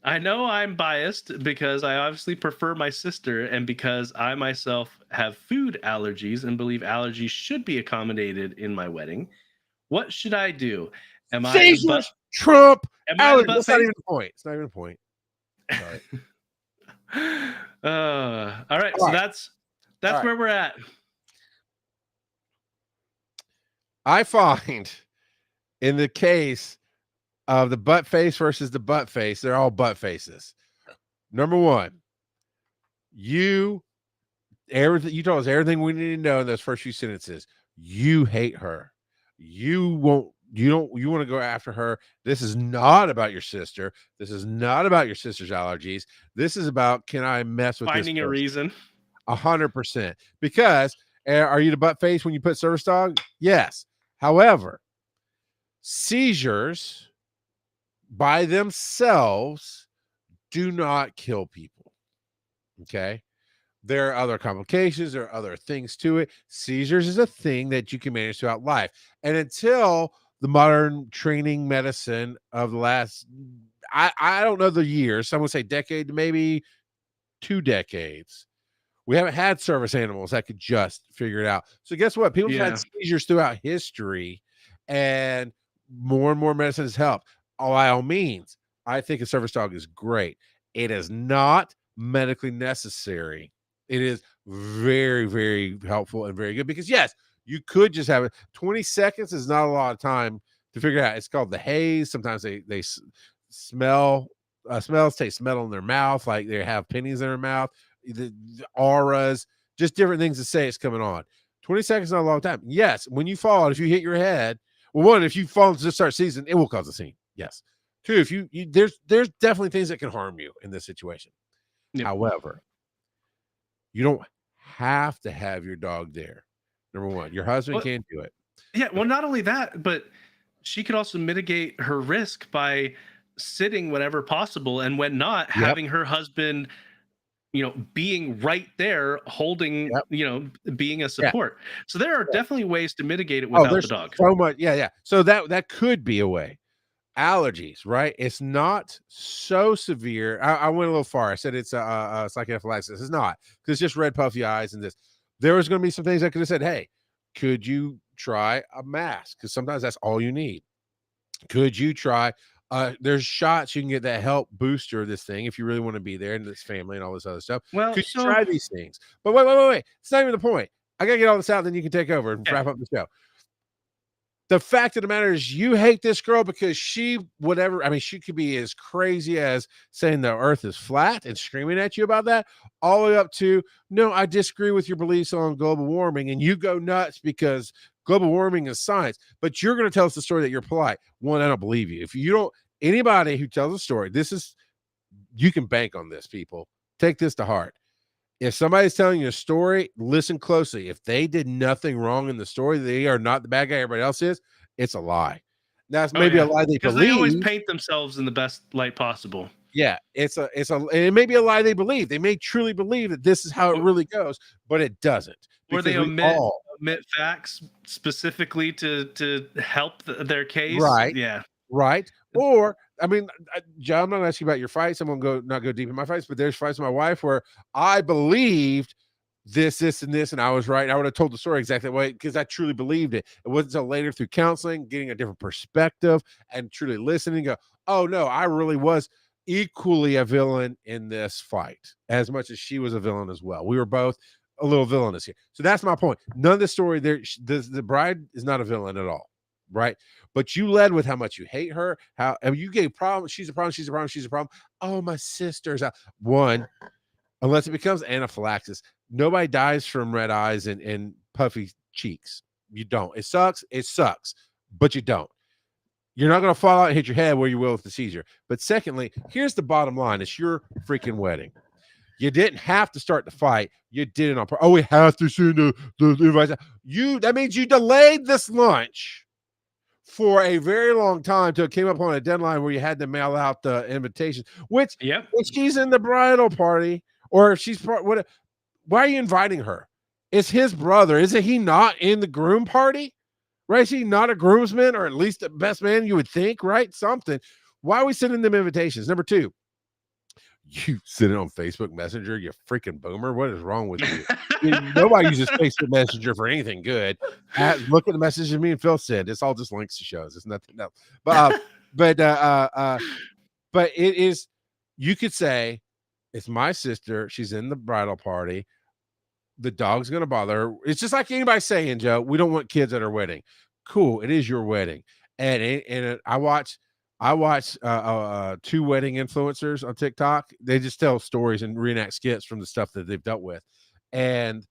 I know I'm biased because I obviously prefer my sister, and because I myself have food allergies and believe allergies should be accommodated in my wedding. What should I do? Am Seizures, Trump, allergies. That's not even the point. It's not even a point. Sorry. All right. So that's where we're at. I find in the case of the butt face versus the butt face, they're all butt faces. Number one, you told us everything we need to know in those first few sentences. You hate her. You want to go after her. This is not about your sister. This is not about your sister's allergies. This is about, can I mess with finding a reason? 100%. Because are you the butt face when you put service dog? Yes. However, seizures by themselves do not kill people. Okay. There are other complications, there are other things to it. Seizures is a thing that you can manage throughout life. And until the modern training medicine of the last, I don't know the years, some would say decade, maybe 2 decades, We haven't had service animals that could just figure it out. So guess what? People have had seizures throughout history, and more medicine has helped. By all means, I think a service dog is great. It is not medically necessary. It is very, very helpful and very good because yes, you could just have it. 20 seconds is not a lot of time to figure it out. It's called the haze. Sometimes they smell smells, taste metal in their mouth, like they have pennies in their mouth, the auras, just different things to say it's coming on. 20 seconds is not a long time. Yes, when you fall, if you hit your head, well, one, if you fall and just start seizing, it will cause a scene. Yes. Two, if you there's definitely things that can harm you in this situation. Yep. However, you don't have to have your dog there. Number one, your husband can't do it. Yeah, well, not only that, but she could also mitigate her risk by sitting whenever possible, and when not, having her husband, being right there, holding, being a support. So there are definitely ways to mitigate it without the dog. So much, yeah. So that could be a way. Allergies, right? It's not so severe. I went a little far. I said it's a psychophylaxis. It's not, because it's just red puffy eyes and this. There was going to be some things I could have said, hey, could you try a mask? Because sometimes that's all you need. Could you try there's shots you can get that help booster this thing if you really want to be there and this family and all this other stuff. Well, could you try these things? But wait. It's not even the point. I gotta get all this out, then you can take over and wrap up the show. The fact of the matter is you hate this girl because she could be as crazy as saying the earth is flat and screaming at you about that, all the way up to, no, I disagree with your beliefs on global warming, and you go nuts because global warming is science, but you're going to tell us the story that you're polite. One, I don't believe you. If you don't, anybody who tells a story, you can bank on this, people. Take this to heart. If somebody's telling you a story, listen closely. If they did nothing wrong in the story, they are not the bad guy everybody else is, it's a lie. Now, it's maybe a lie they believe. They always paint themselves in the best light possible. Yeah, it may be a lie they believe. They may truly believe that this is how it really goes, but it doesn't. Or they omit facts specifically to help their case. Right. Yeah. Right. Or, John, I'm not asking about your fights. I'm going to not go deep in my fights, but there's fights with my wife where I believed this, and this, and I was right. I would have told the story exactly the way, because I truly believed it. It wasn't until later through counseling, getting a different perspective and truly listening, go, oh no, I really was equally a villain in this fight as much as she was a villain as well. We were both a little villainous here. So that's my point. None of the story there, the bride is not a villain at all. Right. But you led with how much you hate her, you gave problems. She's a problem. Oh, my sister's out. One, unless it becomes anaphylaxis, nobody dies from red eyes and puffy cheeks. You don't. It sucks, but you don't. You're not going to fall out and hit your head where you will with the seizure. But secondly, here's the bottom line. It's your freaking wedding. You didn't have to start the fight. You did it on purpose. Oh, we have to send the invite. That means you delayed this lunch for a very long time till it came up on a deadline where you had to mail out the invitation, which if she's in the bridal party, or if she's why are you inviting her? It's his brother. Isn't he not in the groom party? Right? Is he not a groomsman, or at least the best man, you would think, right? Something. Why are we sending them invitations? Number two, you send it on Facebook Messenger, you freaking boomer. What is wrong with you? Nobody uses Facebook Messenger for anything good. Look at the messages me and Phil sent. It's all just links to shows. It's nothing else. But it is, you could say, it's my sister. She's in the bridal party. The dog's going to bother her. It's just like anybody saying, Joe, we don't want kids at our wedding. Cool. It is your wedding. And I watch two wedding influencers on TikTok. They just tell stories and reenact skits from the stuff that they've dealt with. And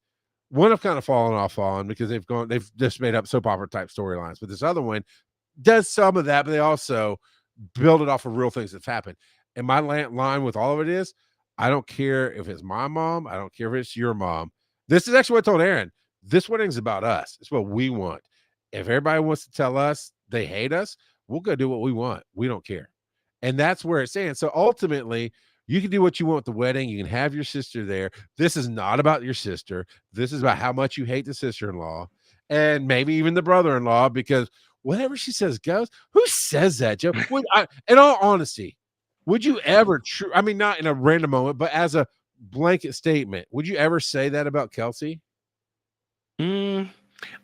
one I've kind of fallen off on because they've just made up soap opera type storylines. But this other one does some of that, but they also build it off of real things that's happened. And my line with all of it is, I don't care if it's my mom. I don't care if it's your mom. This is actually what I told Aaron. This wedding's about us. It's what we want. If everybody wants to tell us they hate us, we'll go do what we want. We don't care. And that's where it's saying. So ultimately, you can do what you want at the wedding. You can have your sister there. This is not about your sister. This is about how much you hate the sister-in-law and maybe even the brother-in-law, because whatever she says goes. Who says that, Joe? In all honesty, would you ever, not in a random moment, but as a blanket statement. Would you ever say that about Kelsey? I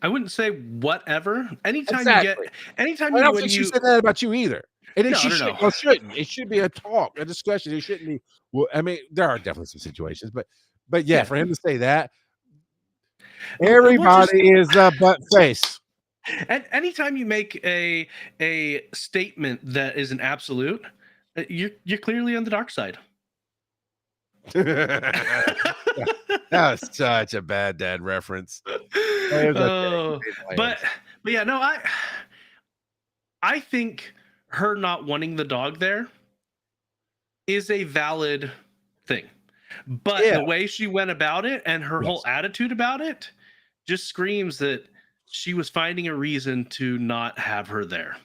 wouldn't say whatever. Anytime Exactly. anytime I you don't when think you she said that about you either. And No, she no, should, no. or shouldn't. It should be a talk, a discussion. It shouldn't be. Well, I mean, there are definitely some situations, but yeah, Yeah. for him to say that, We'll just everybody is a butt face. and anytime you make a statement that is an absolute, you're clearly on the dark side. That was such a bad dad reference. It was Oh, okay. but yeah, no, I think her not wanting the dog there is a valid thing. But Yeah. the way she went about it and her whole Yes. attitude about it just screams that she was finding a reason to not have her there.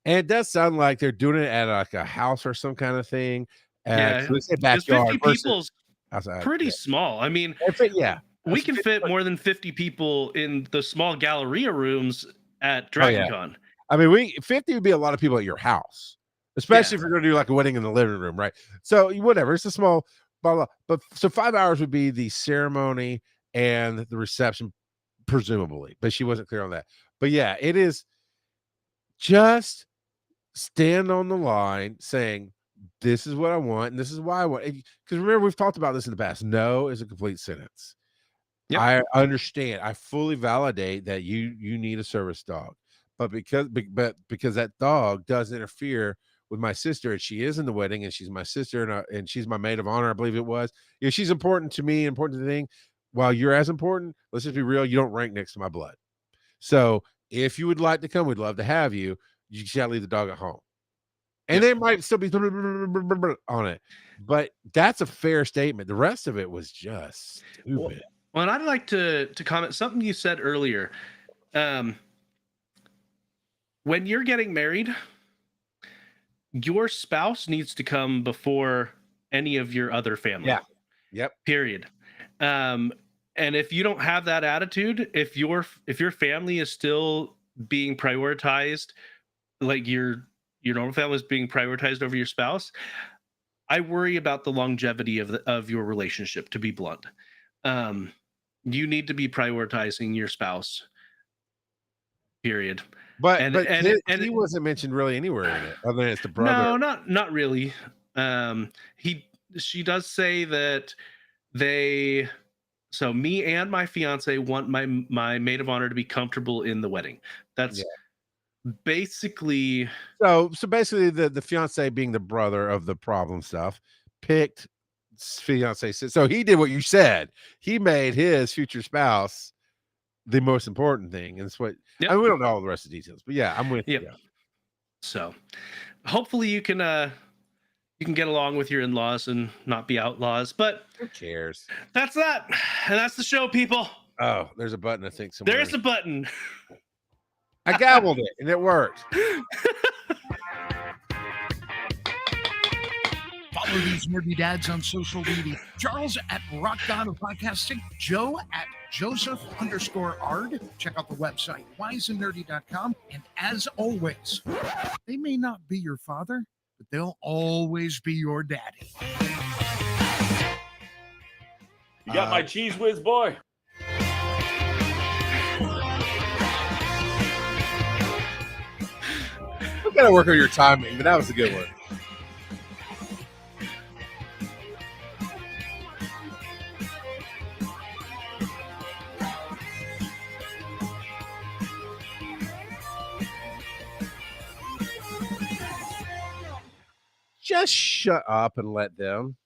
And it does sound like they're doing it at like a house or some kind of thing. Yeah, Let's say because backyard 50 versus people's outside. pretty Yeah. small. I mean, Yeah. we can fit more than 50 people in the small Galleria rooms at Dragon Con. I mean, 50 would be a lot of people at your house, especially if you're going to do like a wedding in the living room, right? So whatever, it's a small, blah, blah. But so 5 hours would be the ceremony and the reception, presumably. But she wasn't clear on that. But yeah, it is just stand on the line saying, this is what I want and this is why I want. Because remember, we've talked about this in the past. No is a complete sentence. Yep. I understand. I fully validate that you need a service dog, but because that dog does interfere with my sister, and she is in the wedding, and she's my sister, and she's my maid of honor, I believe it was. Yeah, she's important to me, important to the thing. While you're as important, let's just be real, you don't rank next to my blood. So if you would like to come, we'd love to have you. You just gotta leave the dog at home. And there might still be on it, but that's a fair statement. The rest of it was just stupid. Well, and I'd like to comment something you said earlier. When you're getting married, your spouse needs to come before any of your other family. Yeah. Yep. Period. And if you don't have that attitude, if your family is still being prioritized, like your normal family is being prioritized over your spouse, I worry about the longevity of your relationship, to be blunt. You need to be prioritizing your spouse. Period. But And he wasn't mentioned really anywhere in it, other than it's the brother. No, not really. She does say that so me and my fiance want my maid of honor to be comfortable in the wedding. That's basically So basically the fiance, being the brother of the problem stuff, picked fiance. So he did what you said. He made his future spouse the most important thing. And it's what I mean, we don't know all the rest of the details, but yeah, I'm with you. So hopefully you can get along with your in-laws and not be outlaws, but who cares? That's that. And that's the show, people. Oh, there's a button, I think. Somewhere. There's a button. I gabbled it and it worked. Follow these nerdy dads on social media. Charles at Rock God of Podcasting, Joe at Joseph_Ard. Check out the website, wiseandnerdy.com. And as always, they may not be your father, but they'll always be your daddy. You got my cheese whiz, boy. We gotta work on your timing, but that was a good one. Just shut up and let them.